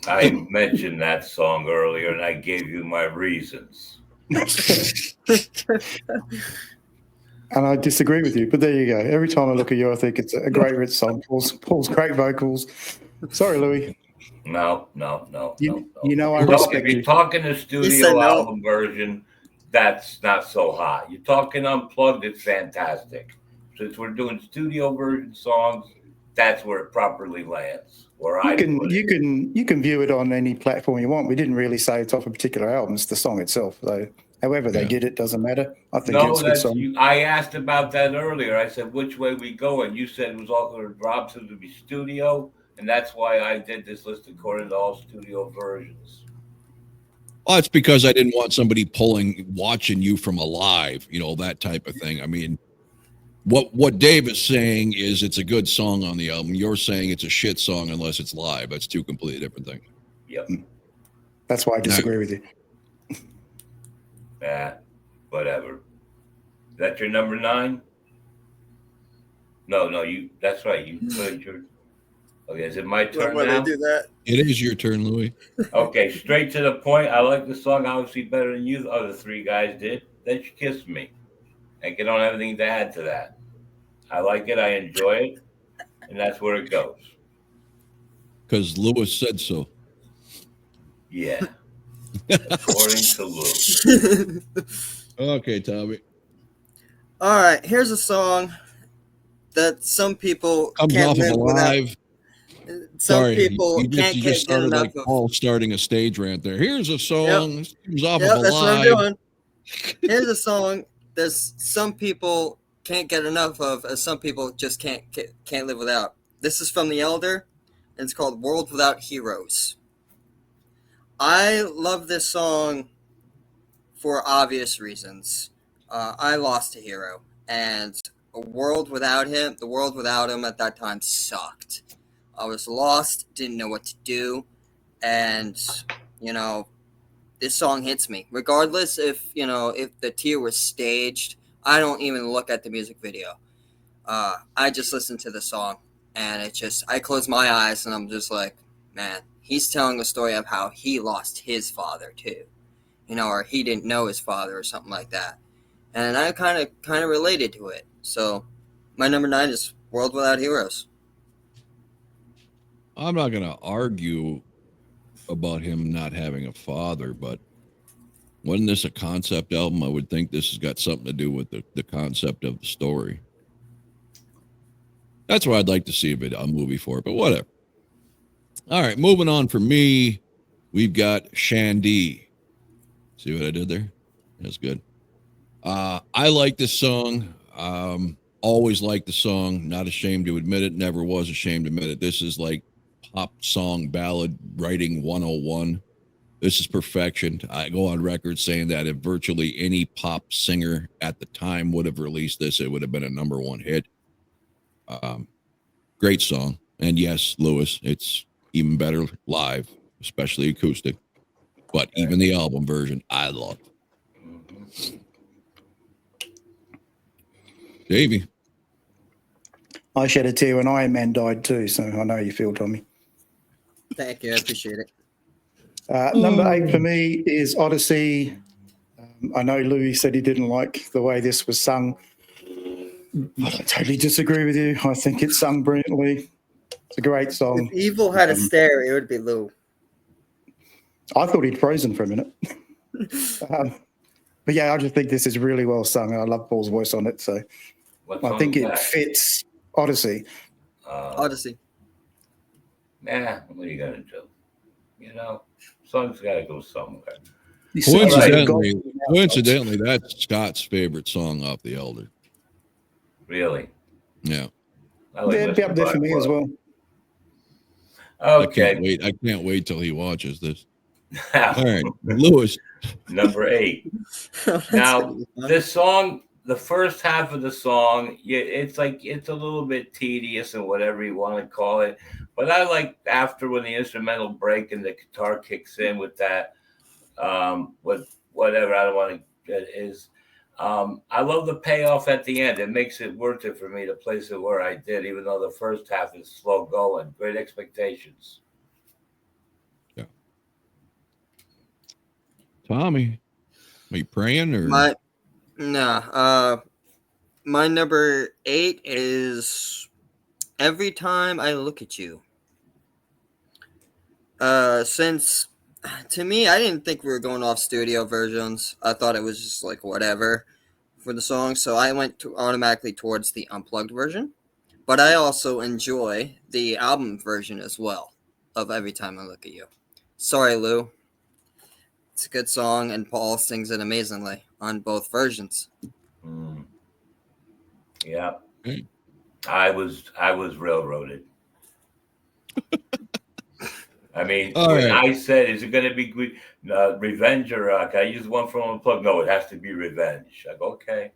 I mentioned that song earlier, and I gave you my reasons. And I disagree with you, but there you go. Every Time I Look at You, I think it's a great written song. Paul's great vocals. Sorry, Louis. No. You know I respect if you're you. talking the said studio no. album version, that's not so hot. You're talking unplugged, it's fantastic. Since we're doing studio version songs, that's where it properly lands. You can view it on any platform you want. We didn't really say it's off a particular album. It's the song itself. So however they did it doesn't matter. I think it's a good song. I asked about that earlier. I said, which way we go? And you said it was all going to drop to be studio. And that's why I did this list according to all studio versions. well, it's because I didn't want somebody watching you from alive, that type of thing. I mean, what Dave is saying is it's a good song on the album. You're saying it's a shit song unless it's live. That's two completely different things. Yep. That's why I disagree with you. Whatever. Is that your number 9? No, that's right. You played your. Okay, is it my turn When now? they do that, It is your turn, Louis. Okay, straight to the point. I like the song obviously better than you other 3 guys did. Then You Kiss Me. I don't have anything to add to that. I like it. I enjoy it. And that's where it goes. Because Louis said so. Yeah. According to Lou. Okay, Tommy. all right, here's a song that some people Comes can't off of live without. Alive. Some Sorry, people you can't just get started enough like of. Paul starting a stage rant there. Here's a song. This comes off Yep, of that's what I'm Alive. doing. Here's a song that some people can't get enough of, as some people just can't live without. This is from The Elder, and it's called "World Without Heroes." I love this song for obvious reasons. I lost a hero, and the world without him at that time sucked. I was lost, didn't know what to do, and this song hits me. Regardless if the tear was staged, I don't even look at the music video. I just listen to the song, and I close my eyes and I'm just like, man, he's telling a story of how he lost his father too, or he didn't know his father or something like that. And I kind of related to it. So my number 9 is World Without Heroes. I'm not going to argue about him not having a father, but wasn't this a concept album? I would think this has got something to do with the concept of the story. That's what I'd like to see a movie for, but whatever. All right, moving on for me, we've got Shandy. See what I did there? That's good. I like this song. Always liked the song. Not ashamed to admit it. Never was ashamed to admit it. This is like pop song ballad writing 101. This is perfection. I go on record saying that if virtually any pop singer at the time would have released this, it would have been a number 1 hit. Great song. And yes, Louis, it's even better live, especially acoustic. But even the album version, I love. Davey. I shed a tear when Iron Man died too, so I know how you feel, Tommy. Thank you, I appreciate it. Number 8 for me is Odyssey. I know Louis said he didn't like the way this was sung. I totally disagree with you. I think it's sung brilliantly. It's a great song. If Evil had a stare, it would be Lou. I thought he'd frozen for a minute. But yeah, I just think this is really well sung. I love Paul's voice on it, so I think it fits Odyssey. Odyssey. Nah, what are you gonna do? Song's got to go somewhere. Coincidentally, that's Scott's favorite song off The Elder. Really? Yeah. I like Yeah, it'd be Mr. up there for me as Blackwell. well. Okay. I can't wait till he watches this. All right, Lewis. Number 8. That's Now, gonna be fun. this song, the first half of the song, yeah, it's like it's a little bit tedious and whatever you want to call it. But I like after when the instrumental break and the guitar kicks in with that, with whatever I don't want to is. I love the payoff at the end. It makes it worth it for me to place it where I did, even though the first half is slow going. Great Expectations. Yeah. Tommy, are you praying or? My my number 8 is Every Time I Look at You. Since to me, I didn't think we were going off studio versions. I thought it was just like whatever for the song, so I went automatically towards the unplugged version. But I also enjoy the album version as well of Every Time I Look at You. Sorry, Lou. It's a good song, and Paul sings it amazingly on both versions. Mm. Yeah. Okay. I was railroaded. I mean, All when right. I said, "Is it going to be Revenge or can I use one from Unplugged?" No, it has to be Revenge. I go, okay.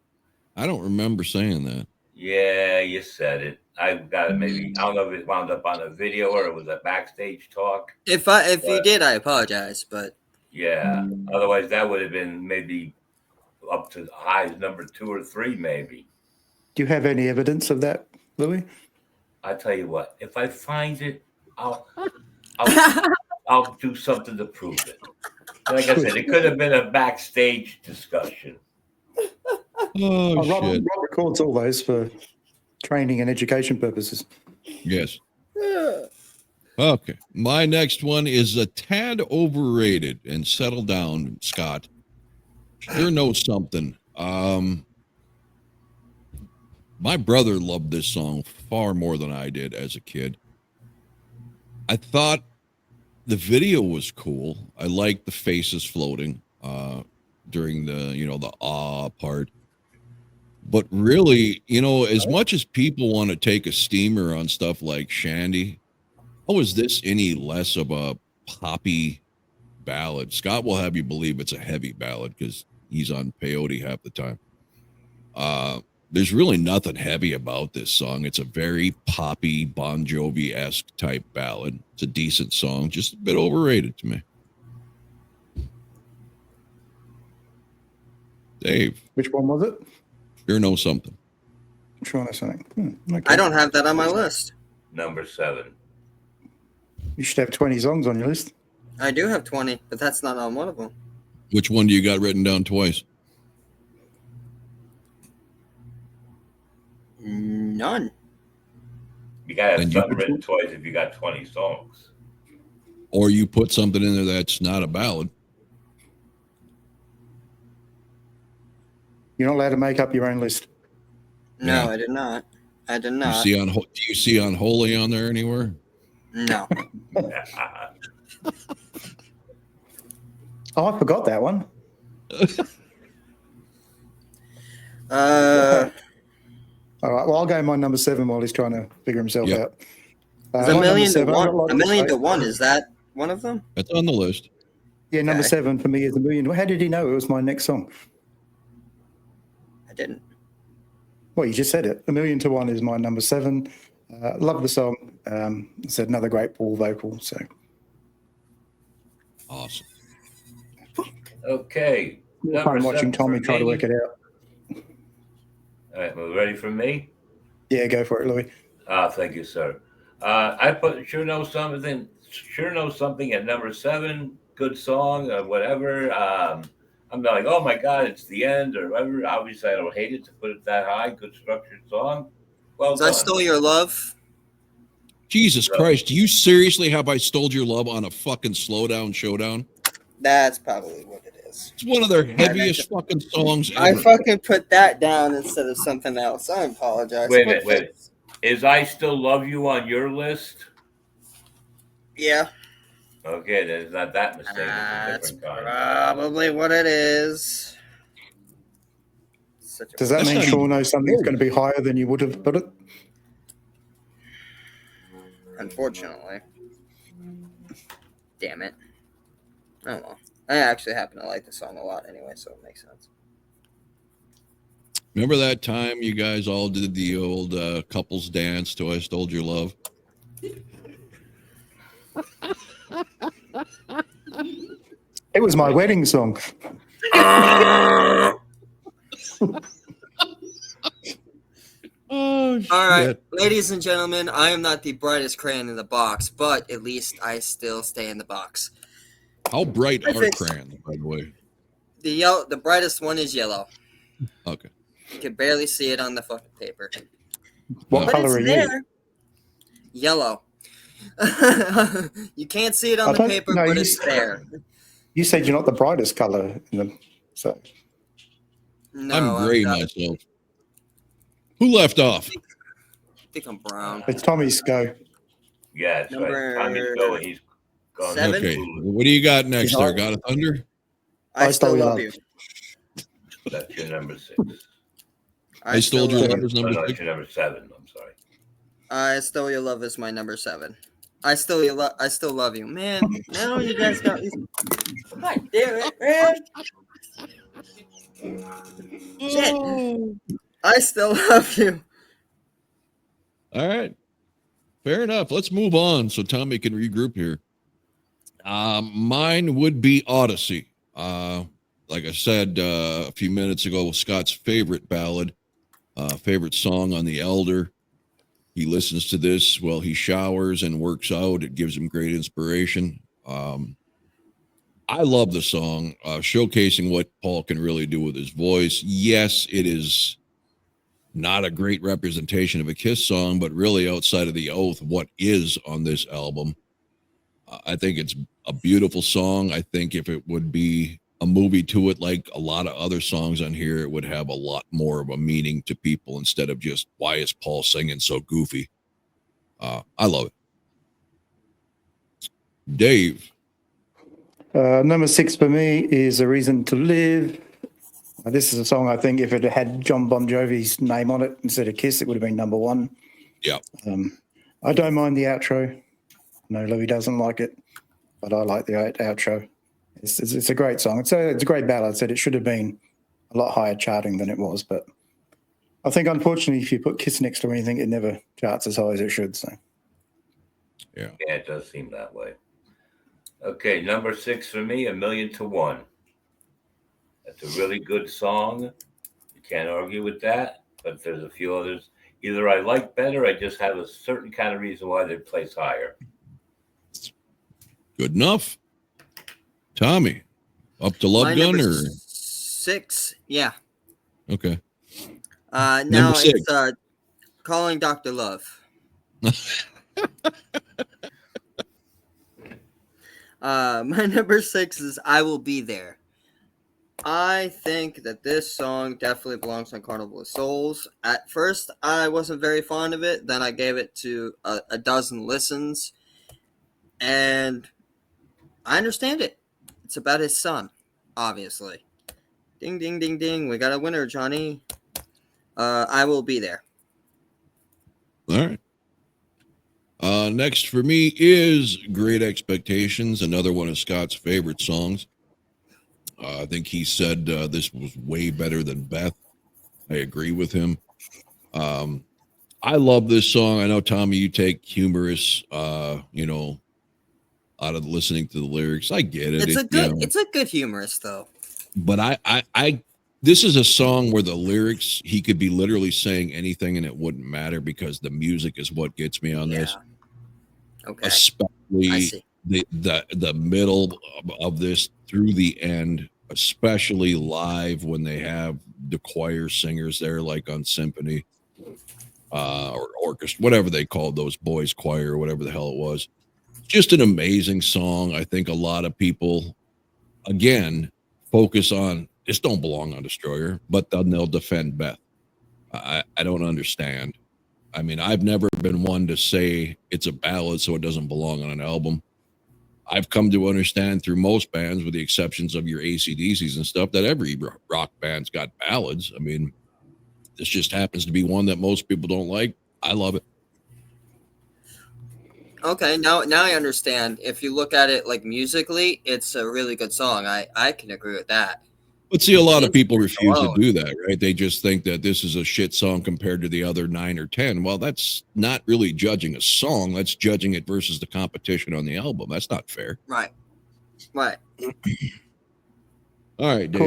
I don't remember saying that. Yeah, you said it. I got it. Maybe I don't know if it wound up on a video or it was a backstage talk. If you But did, I apologize, but yeah, otherwise that would have been maybe up to high as number 2 or 3, maybe. Do you have any evidence of that, Louis? I tell you what, if I find it, I'll I'll do something to prove it. Like I said, it could have been a backstage discussion. Oh, Rob shit. records all those for training and education purposes. Yes. Okay. My next one is a tad overrated, and settle down, Scott. Sure knows something. My brother loved this song far more than I did as a kid. I thought the video was cool. I liked the faces floating during the, the ah part. But really, as much as people want to take a steamer on stuff like Shandy, how is this any less of a poppy ballad? Scott will have you believe it's a heavy ballad because he's on peyote half the time. There's really nothing heavy about this song. It's a very poppy, Bon Jovi-esque type ballad. It's a decent song, just a bit overrated to me. Dave. Which one was it? Sure know something. Sure know something. Okay. I don't have that on my list. Number 7. You should have 20 songs on your list. I do have 20, but that's not on one of them. Which one do you got written down twice? None. You got to Then have you something put- written twice if you got 20 songs. Or you put something in there that's not a ballad. You're not allowed to make up your own list. No, Yeah. I did not. I did Do not. you see Unholy on there anywhere? No. Oh, I forgot that one. All right. Well, I'll go my number 7 while he's trying to figure himself Yep. out. Is my a number million to 7, I've got one. lot A of million to space. one. Is that one of them? That's on the list. Yeah, number Okay. 7 for me is A Million. How did he know it was my next song? I didn't. Well, you just said it. A Million to One is my number 7. Love the song. It's another great Paul vocal. So Awesome. Okay. I'm watching 7 Tommy for try to me. work it out. All right, well, ready for me? Yeah, go for it, Louis. Thank you, sir. I put Sure Know Something at number 7. Good song or whatever. I'm not like, oh my God, it's the end or whatever. Obviously, I don't hate it to put it that high. Good structured song. Well Was done. I Stole Your Love? Jesus Christ, do you seriously have I Stole Your Love on a fucking Slowdown Showdown? That's probably what it is. It's one of their heaviest fucking songs I ever. fucking put that down instead of something else. I apologize. Wait a minute, wait. Is I Still Love You on your list? Yeah. Okay, then it's not that mistake. It's a That's different kind. probably what it is. Does that That's mean not Sean even knows something's going to be higher than you would have put it? unfortunately. Damn it. Oh well. I actually happen to like the song a lot anyway, so it makes sense. Remember that time you guys all did the old couples dance to I Stole Your Love? It was my wedding song. Oh, All right, ladies and gentlemen, I am not the brightest crayon in the box, but at least I still stay in the box. How bright are Perfect. crayons, by the way? The brightest one is yellow. Okay. You can barely see it on the fucking paper. What But color are it's you? there. Yellow. You can't see it on I the don't paper, know, but you it's s- there. You said you're not the brightest color in them, so No, I'm gray I myself. Who left off? think I'm brown. it's Tommy's go. Yeah, that's right. Tommy's Number going. He's gone. 7? Okay. What do you got next He's there? not- Got a thunder? I still Your love you. That's your number 6. I Stole Your love Love you. is No, number no, 6. it's your number 7. I'm sorry. I Still Your Love is my number 7. I still love you. Man, now you guys got me. God damn it, man. Shit. I still love you. All right. Fair enough. Let's move on so Tommy can regroup here. Mine would be Odyssey. Like I said a few minutes ago, Scott's favorite ballad, favorite song on The Elder. He listens to this while he showers and works out. It gives him great inspiration. I love the song, showcasing what Paul can really do with his voice. Yes, it is not a great representation of a Kiss song, but really outside of the oath, what is on this album. I think it's a beautiful song. I think if it would be a movie to it, like a lot of other songs on here, it would have a lot more of a meaning to people instead of just, why is Paul singing so goofy? I love it. Dave. Number 6 for me is A Reason to Live. This is a song I think if it had John Bon Jovi's name on it instead of Kiss, it would have been number 1. Yeah. I don't mind the outro. No, Louis doesn't like it, but I like the outro. It's a great song. It's a great ballad. I said it should have been a lot higher charting than it was, but I think unfortunately if you put Kiss next to anything, it never charts as high as it should. So Yeah. Yeah, it does seem that way. Okay, number 6 for me, 1,000,000 to 1. That's a really good song. You can't argue with that, but there's a few others. Either I like better, I just have a certain kind of reason why they place higher. Good enough. Tommy, up to Love My Gun number or 6. Yeah. okay. Now Number 6. it's Calling Dr. Love. My number 6 is I Will Be There. I think that this song definitely belongs on Carnival of Souls. At first, I wasn't very fond of it. Then I gave it to a dozen listens. And I understand it. It's about his son, obviously. Ding, ding, ding, ding. We got a winner, Johnny. I Will Be There. All right. Next for me is Great Expectations, another one of Scott's favorite songs. I think he said this was way better than Beth. I agree with him. I love this song. I know, Tommy, you take humorous, out of listening to the lyrics. I get it. It's a good humorous though. But I this is a song where the lyrics, he could be literally saying anything and it wouldn't matter because the music is what gets me on this. Okay. I Especially see. the middle of this through the end, especially live when they have the choir singers there, like on symphony or orchestra, whatever they called those boys choir or whatever the hell it was. Just an amazing song. I think a lot of people, again, focus on this don't belong on Destroyer, but then they'll defend Beth. I don't understand. I mean, I've never been one to say it's a ballad, so it doesn't belong on an album. I've come to understand through most bands, with the exceptions of your AC/DCs and stuff, that every rock band's got ballads. I mean, this just happens to be one that most people don't like. I love it. Okay, now I understand. If you look at it like musically, it's a really good song. I can agree with that. But see, a lot of people Instruments refuse to alone. do that, right? They just think that this is a shit song compared to the other 9 or 10. Well, that's not really judging a song. That's judging it versus the competition on the album. That's not fair. Right. Right. All right, Dave.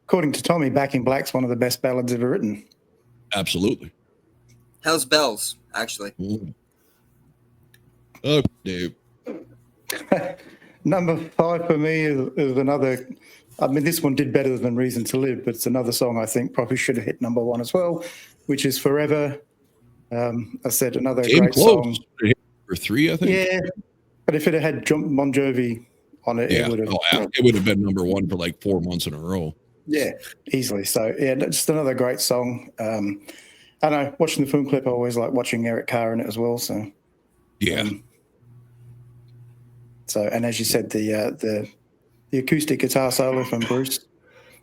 According to Tommy, Back in Black's one of the best ballads ever written. Absolutely. How's Bells, actually? Oh, Dave. Number 5 for me is another. I mean, this one did better than Reason to Live, but it's another song I think probably should have hit number 1 as well, which is Forever. I said another Came great close. song. For 3, I think. Yeah, but if it had Bon Jovi on it, Yeah. it would have. It would have been number 1 for like 4 months in a row. Yeah, easily. So yeah, just another great song. I know watching the film clip, I always like watching Eric Carr in it as well. So Yeah. And as you said, the acoustic guitar solo from Bruce,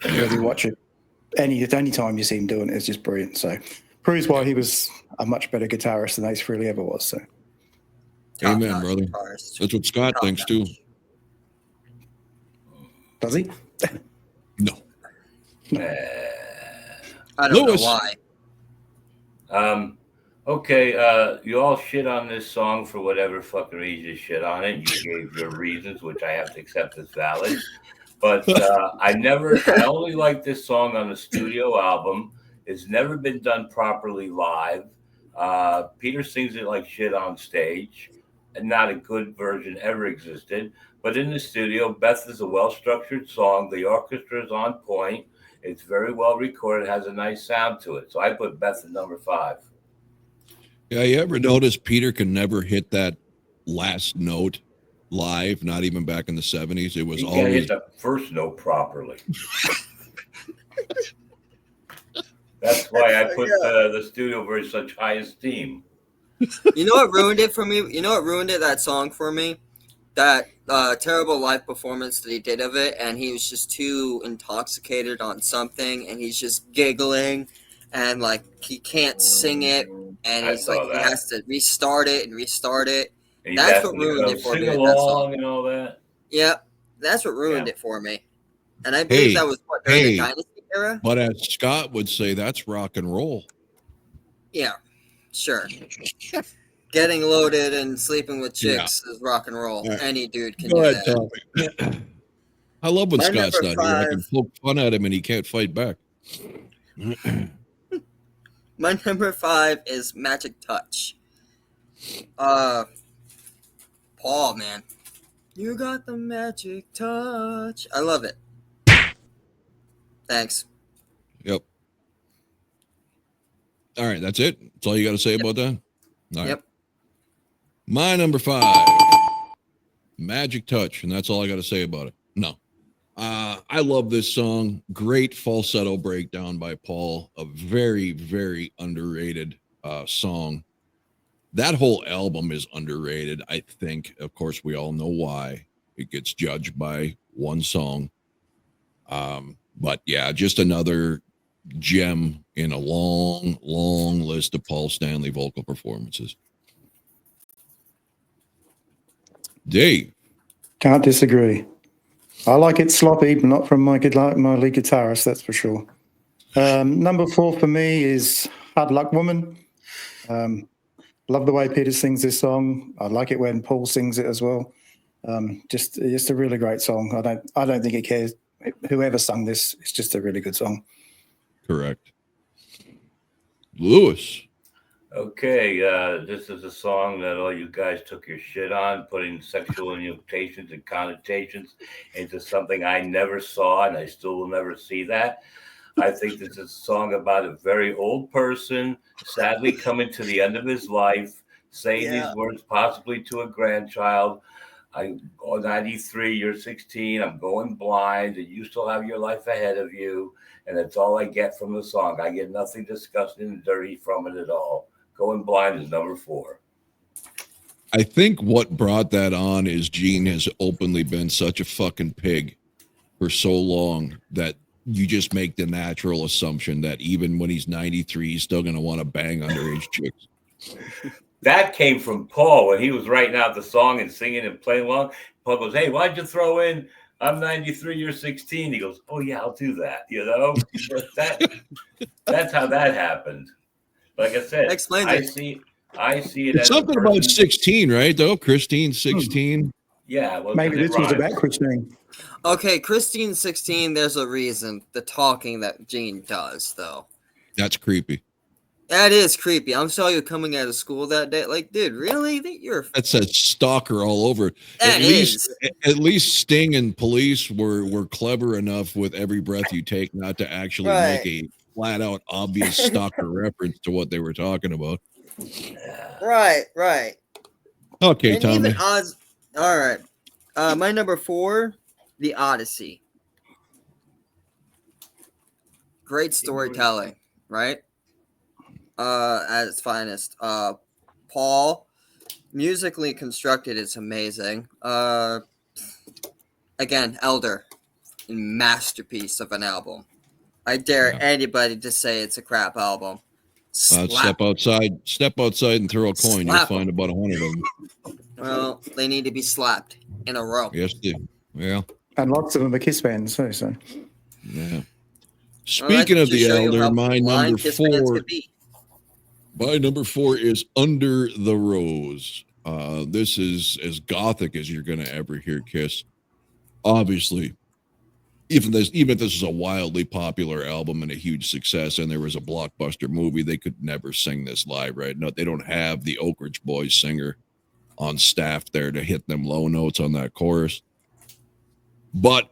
really watch it. Any time you see him doing it, it's just brilliant. So proves why he was a much better guitarist than Ace Frehley ever was. So Amen, Top-notch brother. guitarist. That's what Scott thinks too. does he? No. I don't Lewis. know why. Okay, you all shit on this song for whatever fucking reason you shit on it. You gave your reasons, which I have to accept as valid. But I only like this song on the studio album. It's never been done properly live. Peter sings it like shit on stage, and not a good version ever existed. But in the studio, Beth is a well-structured song. The orchestra is on point. It's very well recorded, has a nice sound to it. So I put Beth at number 5. Yeah, you ever notice Peter can never hit that last note live, not even back in the 70s? It was He can't always hit the first note properly. That's why I put the studio version such high esteem. You know what ruined it for me? You know what ruined it? That song for me? That terrible live performance that he did of it, and he was just too intoxicated on something, and he's just giggling, and like he can't sing it, and he's like he has to restart it and restart it. And That's what ruined it for me. Sing That song. along and all that. Yep, that's what ruined it for me. And I believe that was what during the Dynasty era. But as Scott would say, that's rock and roll. Yeah, sure. Getting loaded and sleeping with chicks is rock and roll. Right. Any dude can Go do ahead, that. Tommy. I love when My Scott's number not here. I 5. can poke fun at him and he can't fight back. My number 5 is Magic Touch. Paul, man. You got the magic touch. I love it. Thanks. Yep. All right, that's it. That's all you got to say about that? All right. Yep. My number 5, Magic Touch, and that's all I got to say about it. No. I love this song. Great falsetto breakdown by Paul. A very, very underrated song. That whole album is underrated, I think. Of course, we all know why. It gets judged by one song. But yeah, just another gem in a long, long list of Paul Stanley vocal performances. Dave. Can't disagree. I like it sloppy, but not from my lead guitarist, that's for sure. Number 4 for me is Hard Luck Woman. Love the way Peter sings this song. I like it when Paul sings it as well. Just a really great song. I don't think it cares whoever sung this. It's just a really good song. Correct. Lewis. Okay, this is a song that all you guys took your shit on, putting sexual innuentations and connotations into something I never saw, and I still will never see that. I think this is a song about a very old person, sadly coming to the end of his life, saying these words possibly to a grandchild. I'm 93, you're 16, I'm going blind, and you still have your life ahead of you, and that's all I get from the song. I get nothing disgusting and dirty from it at all. Going blind is number 4. I think what brought that on is Gene has openly been such a fucking pig for so long that you just make the natural assumption that even when he's 93, he's still going to want to bang underage chicks. That came from Paul when he was writing out the song and singing and playing along. Paul goes, "Hey, why'd you throw in I'm 93, you're 16?" He goes, "Oh yeah, I'll do that." That's how that happened. Like I said, Explain I it. see it It's as something about 16, right? Though Christine 16. Yeah, well, Maybe this was about Christine. Okay, Christine 16, there's a reason. The talking that Gene does, though. That's creepy. That is creepy. I'm sorry you're coming out of school that day. Like, dude, really? That's a stalker all over. That is. At least Sting and Police were clever enough with Every Breath You Take not to actually make a flat out obvious stalker reference to what they were talking about. Right. Okay, And Tommy. even Oz. All right. My number 4, The Odyssey. Great storytelling, right? At its finest. Paul, musically constructed, it's amazing. Again, Elder, masterpiece of an album. I dare anybody to say it's a crap album. Step outside and throw a coin. You'll find about 100 of them. Well, they need to be slapped in a row. Yes, they do. Yeah. And lots of them are Kiss fans too. So, yeah. Speaking of the Elder, my number 4. My number 4 is Under the Rose. This is as gothic as you're going to ever hear Kiss. Obviously, even if this is a wildly popular album and a huge success, and there was a blockbuster movie, they could never sing this live, right? No, they don't have the Oak Ridge Boys singer on staff there to hit them low notes on that chorus. But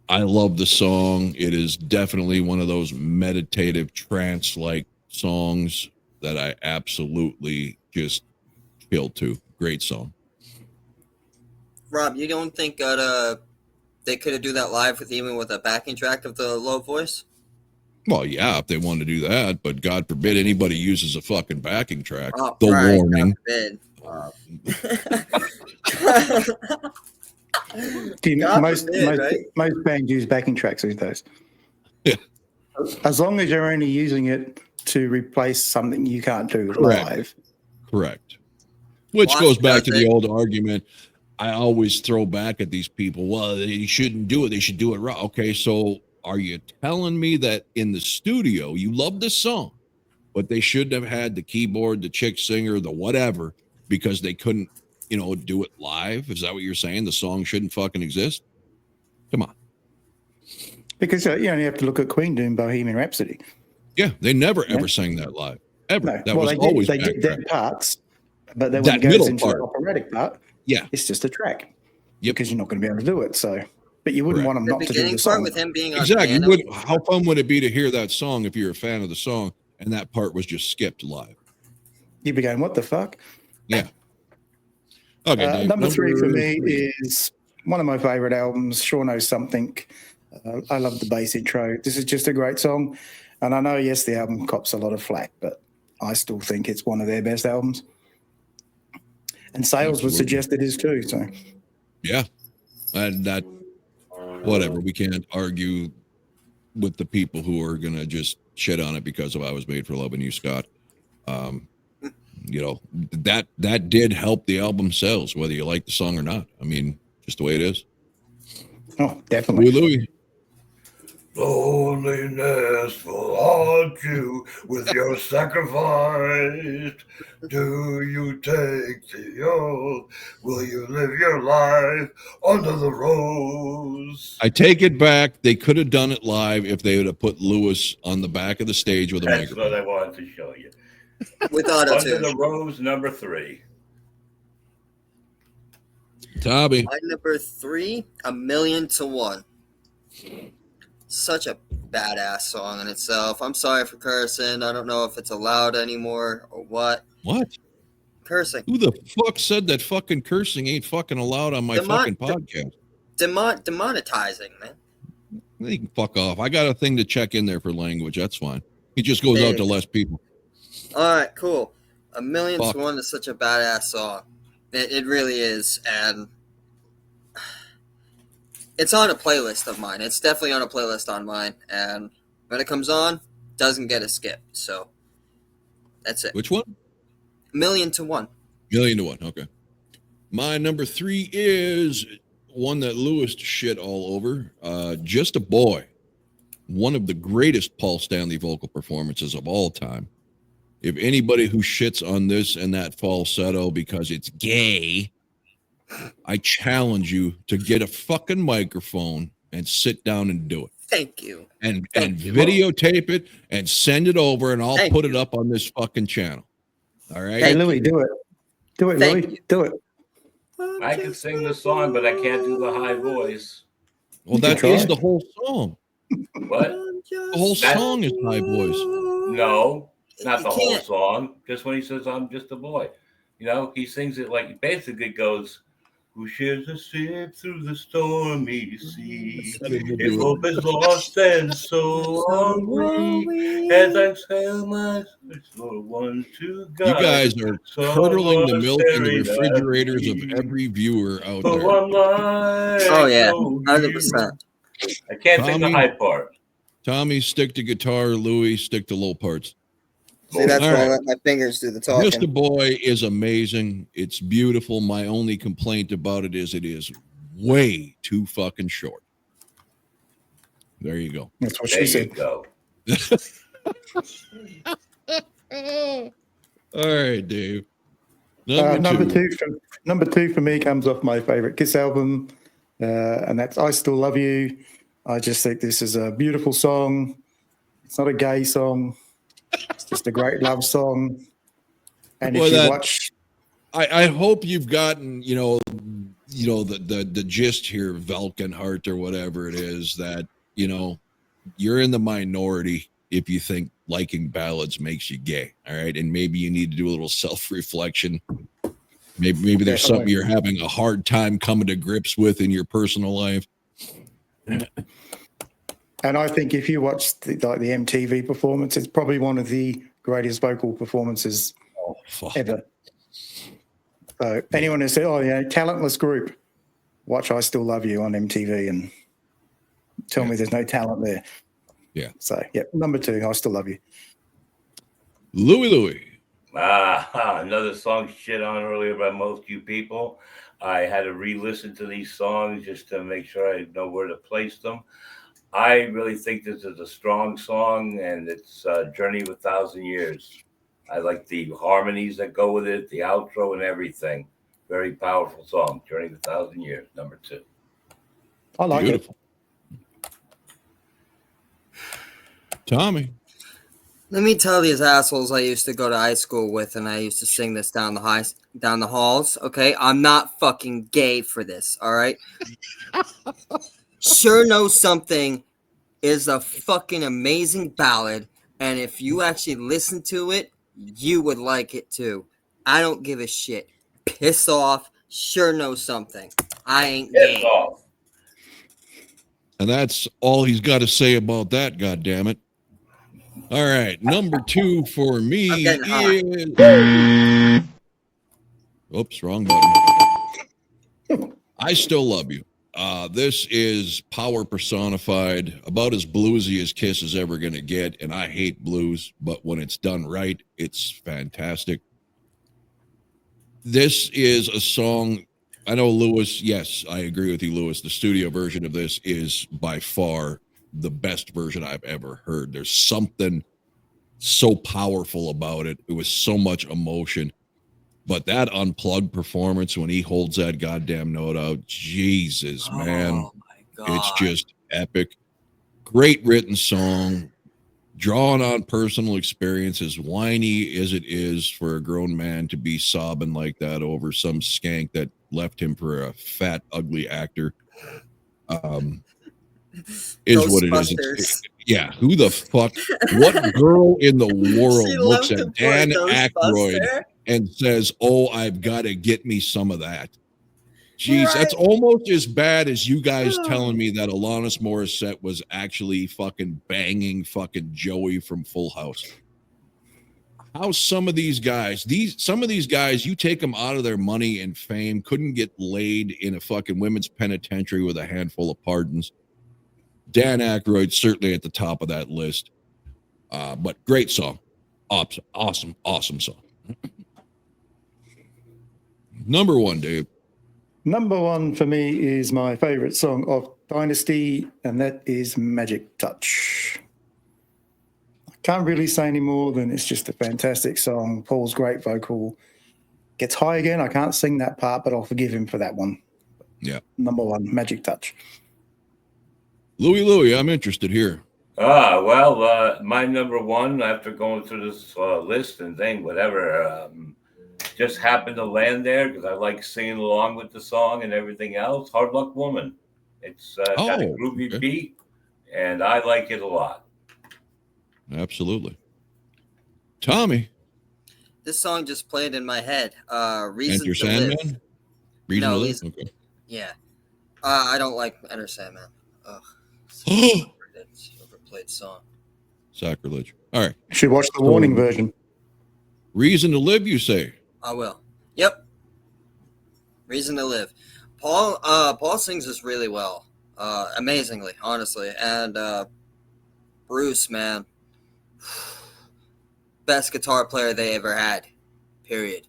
I love the song. It is definitely one of those meditative trance-like songs that I absolutely just chill to. Great song. Rob, you don't think that they could have do that live with a backing track of the low voice? Well, yeah, if they want to do that, but God forbid anybody uses a fucking backing track. Oh, the right, warning. Most bands use backing tracks these days. Yeah. As long as you're only using it to replace something you can't do live. Correct. Which goes back to the old argument. I always throw back at these people. Well, they shouldn't do it. They should do it right. Okay, so are you telling me that in the studio you love this song, but they shouldn't have had the keyboard, the chick singer, the whatever, because they couldn't, do it live? Is that what you're saying? The song shouldn't fucking exist? Come on. Because you only have to look at Queen doing Bohemian Rhapsody. Yeah, they never ever sang that live. Ever. No. That was always they get their parts, but then when it goes into the operatic part, it's just a track. Yep. Because you're not going to be able to do it. So, but you wouldn't want them not to do the song. With him being on exactly. How fun would it be to hear that song if you're a fan of the song and that part was just skipped live? You'd be going, what the fuck? Yeah. Okay. Number 3 for me is one of my favorite albums, Sure Knows Something. I love the bass intro. This is just a great song. And I know, yes, the album cops a lot of flack, but I still think it's one of their best albums. And sales would suggest it is too. So, yeah, and that whatever. We can't argue with the people who are gonna just shit on it because of I Was Made for Loving You, Scott. That did help the album sales, whether you like the song or not. I mean, just the way it is. Oh, definitely. Louis. Loneliness will haunt you with your sacrifice. Do you take the oath? Will you live your life under the rose? I take it back. They could have done it live if they would have put Lewis on the back of the stage with a microphone. That's what I wanted to show you. With auto Under the Rose, number 3. Tommy. My number 3, 1,000,000 to 1. Such a badass song in itself. I'm sorry for cursing. I don't know if it's allowed anymore or what. What? Cursing. Who the fuck said that fucking cursing ain't fucking allowed on my fucking podcast? Demonetizing, man. They can fuck off. I got a thing to check in there for language. That's fine. It just goes out to less people. All right, cool. 1,000,000 to 1 is such a badass song. It really is. And it's on a playlist of mine. It's definitely on a playlist on mine. And when it comes on, doesn't get a skip. So that's it. Which one? 1,000,000 to 1. 1,000,000 to 1. Okay. My number 3 is one that Lewis shit all over. Just a Boy. One of the greatest Paul Stanley vocal performances of all time. If anybody who shits on this and that falsetto because it's gay, I challenge you to get a fucking microphone and sit down and do it. Thank you. And Thank you. videotape it and send it over, and I'll Thank put you. it up on this fucking channel. All right. Hey, Thank Louis, you. do it. Do it, Thank Louis. you. Do it. I can sing the song, but I can't do the high voice. Well, You can that is try. the whole song. What? The whole song is high voice. No, not You the whole can't. song. Just when he says, "I'm just a boy," he sings it like basically goes, "Who shares a ship through the stormy sea? If hope is lost and so are we. As I sail my slow one to God." You guys are curdling the milk in the staring at refrigerators of me. every viewer out So there. I'm like, Oh yeah, no 100%. hero. I can't sing the Tommy? high part. Tommy, stick to guitar. Louis, stick to low parts. See, that's All why I right. let my fingers do the Just a talking. Boy is amazing. It's beautiful. My only complaint about it is way too fucking short. There you go. That's what There she you said. go. All right, Dave. Number two for me comes off my favorite Kiss album, and that's "I Still Love You." I just think this is a beautiful song. It's not a gay song. It's just a great love song. And Boy, if you that- watch, I hope you've gotten, the gist here, Valkenhart or whatever it is, that, you're in the minority if you think liking ballads makes you gay. All right. And maybe you need to do a little self-reflection. Maybe there's something you're having a hard time coming to grips with in your personal life. and I think if you watch the MTV performance, it's probably one of the greatest vocal performances Oh, fuck. ever. So anyone who said, "Oh, talentless group," watch "I Still Love You" on MTV and tell me there's no talent there. Yeah. So number 2, "I Still Love You." Louis. Another song shit on earlier by most you people. I had to re-listen to these songs just to make sure I know where to place them. I really think this is a strong song, and it's Journey of 1,000 Years. I like the harmonies that go with it, the outro and everything. Very powerful song, Journey of 1,000 Years, number 2. I like Beautiful. Tommy. Let me tell these assholes I used to go to high school with, and I used to sing this down the halls. Okay, I'm not fucking gay for this. All right. Sure Know Something is a fucking amazing ballad, and if you actually listen to it, you would like it too. I don't give a shit. Piss off. Sure Know Something. I ain't Piss gay. off. And that's all he's got to say about that, goddammit. All right. Number 2 for me I'm getting hot. is. Oops, wrong button. I Still Love You. This is power personified, about as bluesy as Kiss is ever going to get. And I hate blues, but when it's done right, it's fantastic. This is a song. I know, Lewis. Yes, I agree with you, Lewis. The studio version of this is by far the best version I've ever heard. There's something so powerful about it. It was so much emotion. But that unplugged performance when he holds that goddamn note out, Jesus, man. Oh my God. It's just epic. Great written song, drawn on personal experience, as whiny as it is for a grown man to be sobbing like that over some skank that left him for a fat, ugly actor. Is what it is. Yeah, who the fuck? What girl in the world She looks left at him for a Dan Aykroyd Ghostbuster? and says, "Oh, I've got to get me some of that"? Jeez, Right. that's almost as bad as you guys telling me that Alanis Morissette was actually fucking banging fucking Joey from Full House. How some of these guys, you take them out of their money and fame, couldn't get laid in a fucking women's penitentiary with a handful of pardons. Dan Aykroyd certainly at the top of that list. But great song. Awesome song. Number one, Dave. Number one for me is my favorite song of Dynasty, and that is Magic Touch. I can't really say any more than it's just a fantastic song. Paul's great vocal. Gets high again. I can't sing that part, but I'll forgive him for that one. Yeah. Number one, Magic Touch. Louie, I'm interested here. Well, my number one, after going through this list and thing, whatever, just happened to land there because I like singing along with the song and everything else. Hard Luck Woman. It's got a groovy beat, and I like it a lot. Absolutely. Tommy. This song just played in my head. Reason Enter to Sandman? Live. Reason No, to Live? Reason- Okay. Yeah. I don't like Enter Sandman. Ugh. It's an overplayed song. Sacrilege. All right. You should watch the warning version. Reason to Live, you say? I will. Yep. Reason to Live. Paul sings this really well. Amazingly, honestly. And Bruce, man. Best guitar player they ever had. Period.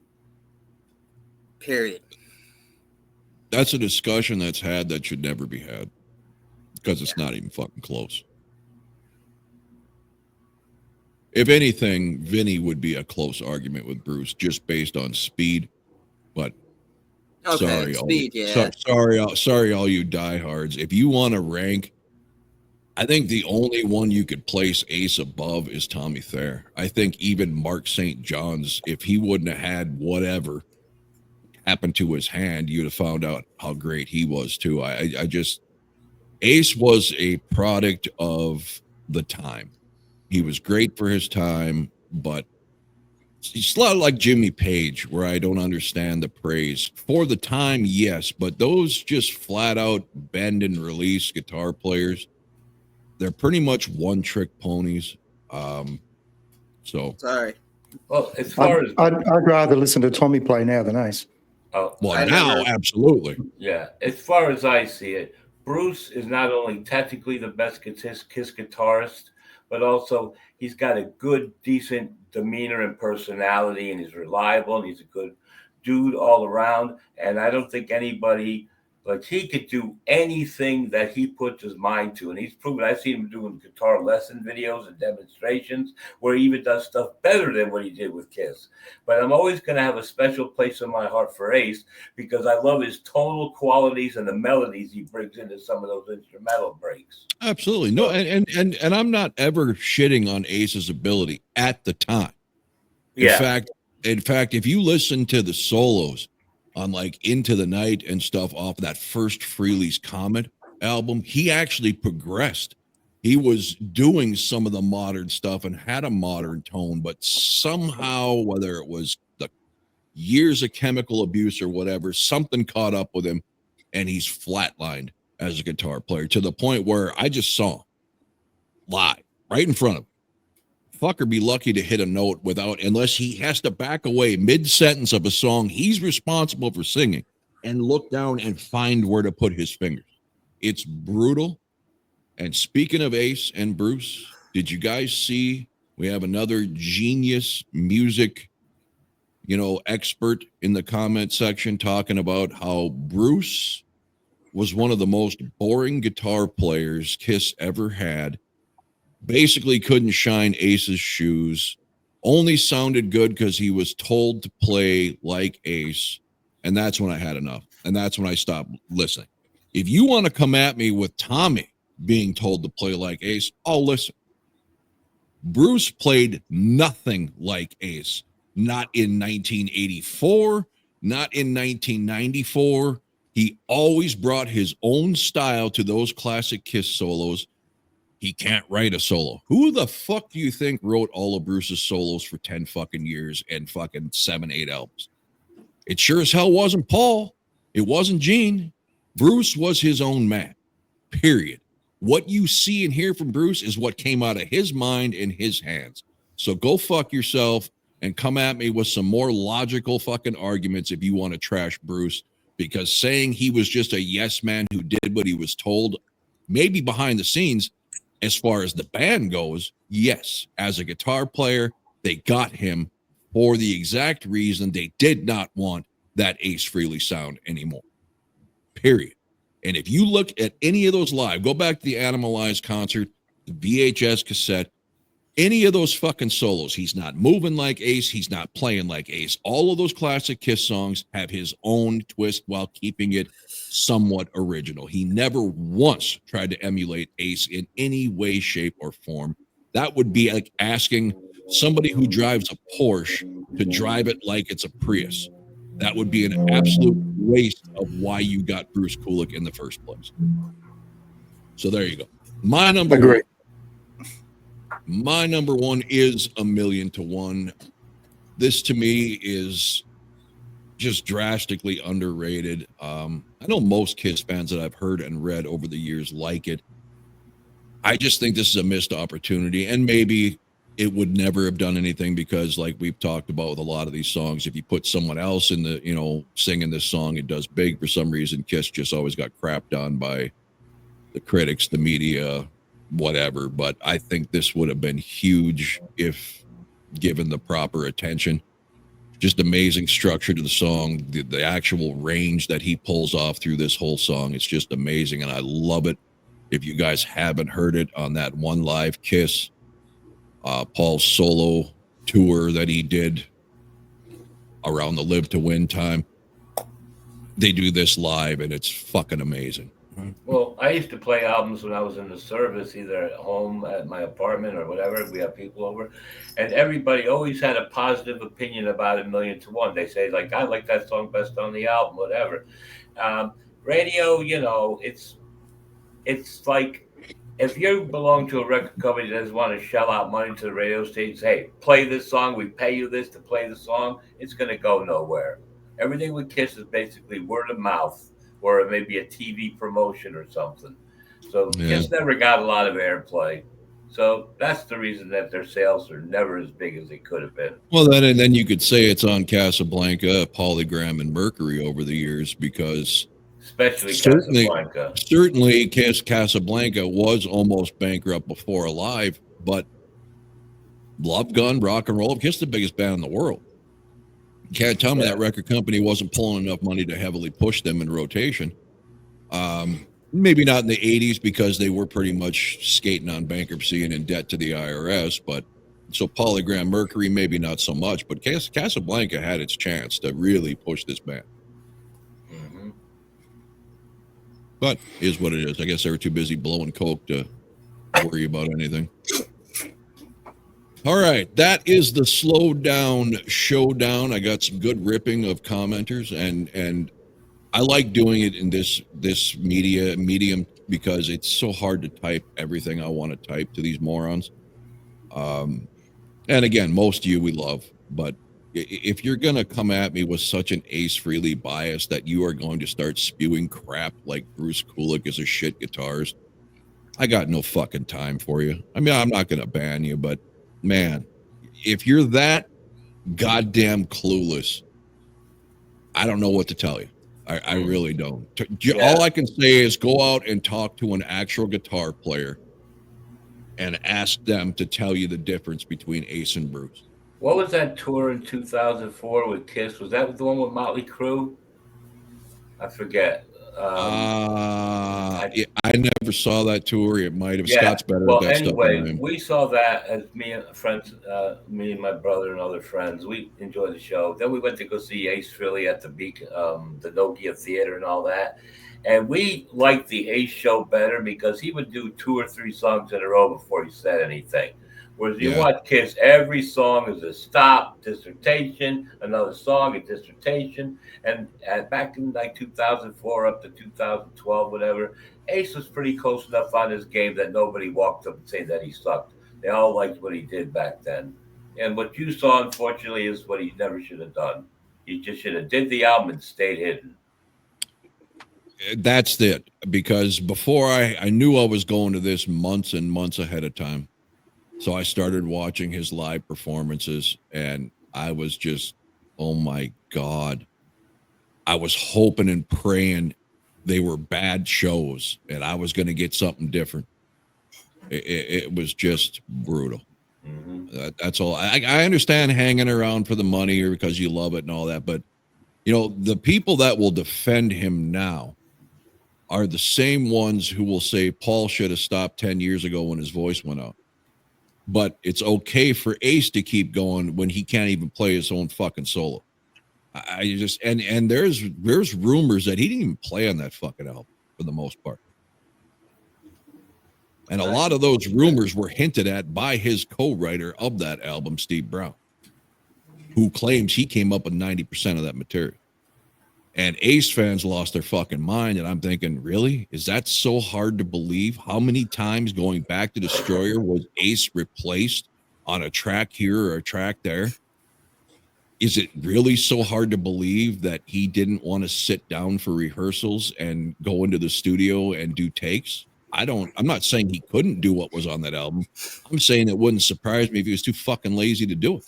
That's a discussion that's had that should never be had because it's not even fucking close. If anything, Vinny would be a close argument with Bruce just based on speed. But Okay, sorry, all you diehards. If you want to rank, I think the only one you could place Ace above is Tommy Thayer. I think even Mark St. John's, if he wouldn't have had whatever happened to his hand, you'd have found out how great he was too. I just Ace was a product of the time. He was great for his time, but he's a lot like Jimmy Page, where I don't understand the praise for the time. Yes, but those just flat out bend and release guitar players, they're pretty much one trick ponies. So Sorry. Well, as far as I'd rather listen to Tommy play now than Ace. Absolutely. Yeah, as far as I see it, Bruce is not only technically the best Kiss guitarist, but also he's got a good, decent demeanor and personality, and he's reliable, and he's a good dude all around. And I don't think anybody, like, he could do anything that he puts his mind to. And he's proven, I've seen him doing guitar lesson videos and demonstrations where he even does stuff better than what he did with Kiss. But I'm always going to have a special place in my heart for Ace because I love his tonal qualities and the melodies he brings into some of those instrumental breaks. Absolutely. No, and I'm not ever shitting on Ace's ability at the time. In fact, if you listen to the solos on like Into the Night and stuff off that first Frehley's Comet album, he actually progressed. He was doing some of the modern stuff and had a modern tone, but somehow, whether it was the years of chemical abuse or whatever, something caught up with him and he's flatlined as a guitar player to the point where I just saw him live right in front of him. Fucker be lucky to hit a note unless he has to back away mid-sentence of a song he's responsible for singing and look down and find where to put his fingers. It's brutal. And speaking of Ace and Bruce, did you guys see we have another genius music, expert in the comment section talking about how Bruce was one of the most boring guitar players Kiss ever had. Basically couldn't shine Ace's shoes, only sounded good because he was told to play like Ace. And that's when I had enough. And that's when I stopped listening. If you want to come at me with Tommy being told to play like Ace, I'll listen. Bruce played nothing like Ace. Not in 1984, not in 1994. He always brought his own style to those classic Kiss solos. He can't write a solo. Who the fuck do you think wrote all of Bruce's solos for 10 fucking years and fucking 7-8 albums? It sure as hell wasn't Paul. It wasn't Gene. Bruce was his own man, period. What you see and hear from Bruce is what came out of his mind and his hands. So go fuck yourself and come at me with some more logical fucking arguments if you want to trash Bruce, because saying he was just a yes man who did what he was told, maybe behind the scenes, as far as the band goes, yes. As a guitar player, they got him for the exact reason they did not want that Ace Frehley sound anymore. Period. And if you look at any of those live, go back to the Animalized concert, the VHS cassette, any of those fucking solos, he's not moving like Ace. He's not playing like Ace. All of those classic Kiss songs have his own twist while keeping it somewhat original. He never once tried to emulate Ace in any way, shape, or form. That would be like asking somebody who drives a Porsche to drive it like it's a Prius. That would be an absolute waste of why you got Bruce Kulick in the first place. So there you go. My number one. My number one is A Million to One. This to me is just drastically underrated. I know most Kiss fans that I've heard and read over the years like it. I just think this is a missed opportunity, and maybe it would never have done anything because, like we've talked about with a lot of these songs, if you put someone else in the, singing this song, it does big. For some reason, Kiss just always got crapped on by the critics, the media, whatever. But I think this would have been huge if given the proper attention. Just amazing structure to the song, the actual range that he pulls off through this whole song. It's just amazing, and I love it. If you guys haven't heard it on that one live Kiss, Paul's solo tour that he did around the Live to Win time, they do this live, and it's fucking amazing. Well, I used to play albums when I was in the service, either at home, at my apartment, or whatever. We have people over, and everybody always had a positive opinion about A Million to One. They say, like, I like that song best on the album, whatever. Radio, it's like, if you belong to a record company that doesn't want to shell out money to the radio stations, hey, play this song, we pay you this to play the song, it's going to go nowhere. Everything with Kiss is basically word of mouth, or it may be a TV promotion or something. So Kiss never got a lot of airplay. So that's the reason that their sales are never as big as they could have been. Well, then you could say it's on Casablanca, Polygram, and Mercury over the years, because especially Casablanca. Certainly, Casablanca was almost bankrupt before Alive, but Love Gun, Rock and Roll, Kiss the biggest band in the world. You can't tell me that record company wasn't pulling enough money to heavily push them in rotation. Maybe not in the 80s because they were pretty much skating on bankruptcy and in debt to the IRS. But so Polygram, Mercury, maybe not so much. But Casablanca had its chance to really push this band. Mm-hmm. But is what it is. I guess they were too busy blowing coke to worry about anything. All right, that is the Slow Down Showdown. I got some good ripping of commenters, and I like doing it in this medium because it's so hard to type everything I want to type to these morons. And again, most of you we love, but if you're going to come at me with such an Ace Frehley bias that you are going to start spewing crap like Bruce Kulick is a shit guitarist, I got no fucking time for you. I mean, I'm not going to ban you, but man, if you're that goddamn clueless, I don't know what to tell you. I really don't. All I can say is go out and talk to an actual guitar player and ask them to tell you the difference between Ace and Bruce. What was that tour in 2004 with Kiss? Was that the one with Motley Crue? I forget. I never saw that tour. It might have. Yeah. Scott's better at that stuff than I am. We saw that as me and friends, me and my brother and other friends. We enjoyed the show. Then we went to go see Ace Frehley at the Nokia Theater and all that. And we liked the Ace show better because he would do 2 or 3 songs in a row before he said anything. Whereas you watch Kiss, every song is a stop, dissertation, another song, a dissertation. And back in like 2004 up to 2012, whatever, Ace was pretty close enough on his game that nobody walked up and said that he sucked. They all liked what he did back then. And what you saw, unfortunately, is what he never should have done. He just should have did the album and stayed hidden. That's it. Because before I knew I was going to this months and months ahead of time. So I started watching his live performances, and I was just, oh my God. I was hoping and praying they were bad shows, and I was going to get something different. It was just brutal. Mm-hmm. That's all. I understand hanging around for the money or because you love it and all that, but You know, the people that will defend him now are the same ones who will say Paul should have stopped 10 years ago when his voice went out. But it's okay for Ace to keep going when he can't even play his own fucking solo. I just and there's rumors that he didn't even play on that fucking album for the most part. And a lot of those rumors were hinted at by his co-writer of that album, Steve Brown, who claims he came up with 90% of that material. And Ace fans lost their fucking mind. And I'm thinking, really? Is that so hard to believe? How many times going back to Destroyer was Ace replaced on a track here or a track there? Is it really so hard to believe that he didn't want to sit down for rehearsals and go into the studio and do takes? I'm not saying he couldn't do what was on that album. I'm saying it wouldn't surprise me if he was too fucking lazy to do it.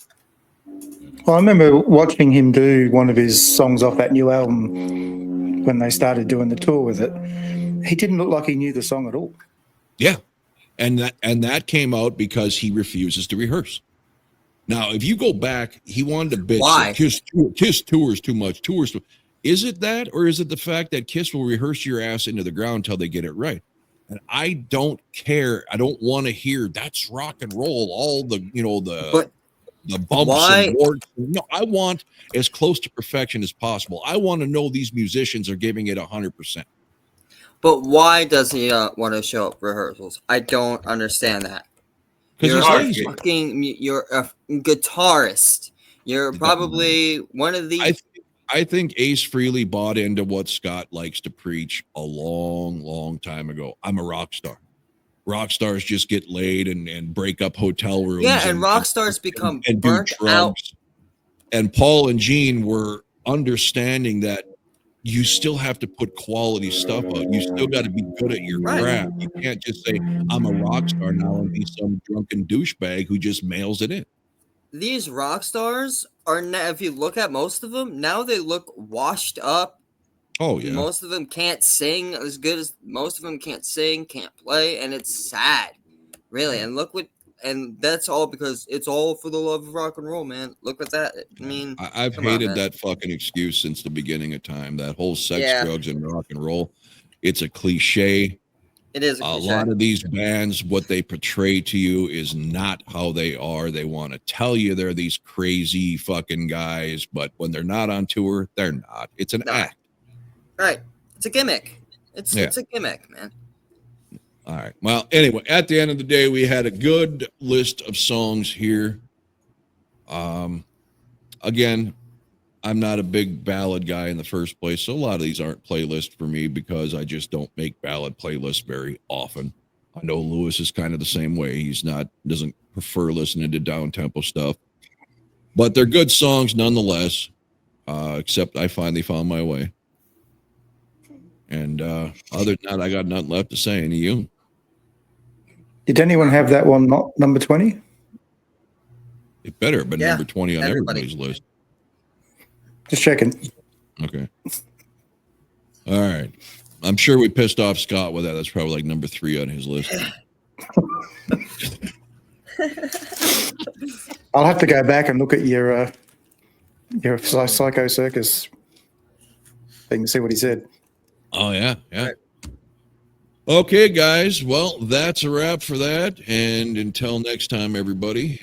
Well, I remember watching him do one of his songs off that new album when they started doing the tour with it. He didn't look like he knew the song at all. Yeah. And that came out because he refuses to rehearse. Now, if you go back, he wanted to bitch. Why? Kiss tours too much. Is it that, or is it the fact that Kiss will rehearse your ass into the ground until they get it right? And I don't care. I don't want to hear that's rock and roll. All the the bumps and warts. No, I want as close to perfection as possible. I want to know these musicians are giving it 100%. But why does he want to show up rehearsals? I don't understand that. You're a guitarist. You're probably one of these. I think Ace Frehley bought into what Scott likes to preach a long, long time ago. I'm a rock star. Rock stars just get laid and break up hotel rooms. Yeah, and rock stars become and burnt do drugs. out. And Paul and Gene were understanding that you still have to put quality stuff out. You still got to be good at your craft. You can't just say, I'm a rock star now and be some drunken douchebag who just mails it in. These rock stars are now, if you look at most of them, now they look washed up. Oh, yeah. Most of them can't sing as good as most of them can't sing, can't play, and it's sad. Really. And that's all because it's all for the love of rock and roll, man. Look at that. I mean, I've hated that fucking excuse since the beginning of time. That whole sex, drugs, and rock and roll. It's a cliche. It is a cliche. A lot of these bands, what they portray to you is not how they are. They want to tell you they're these crazy fucking guys, but when they're not on tour, they're not. It's an act. Right. It's a gimmick. It's a gimmick, man. All right. Well, anyway, at the end of the day, we had a good list of songs here. Again, I'm not a big ballad guy in the first place, so a lot of these aren't playlists for me because I just don't make ballad playlists very often. I know Lewis is kind of the same way. Doesn't prefer listening to down-tempo stuff. But they're good songs nonetheless, except I finally found my way. And other than that, I got nothing left to say. Any of you? Did anyone have that one not number 20? It better have been number 20 on everybody's list. Just checking. Okay. All right. I'm sure we pissed off Scott with that. That's probably like number 3 on his list. I'll have to go back and look at your Psycho Circus thing and see what he said. Oh, yeah. Right. Okay, guys. Well, that's a wrap for that. And until next time, everybody,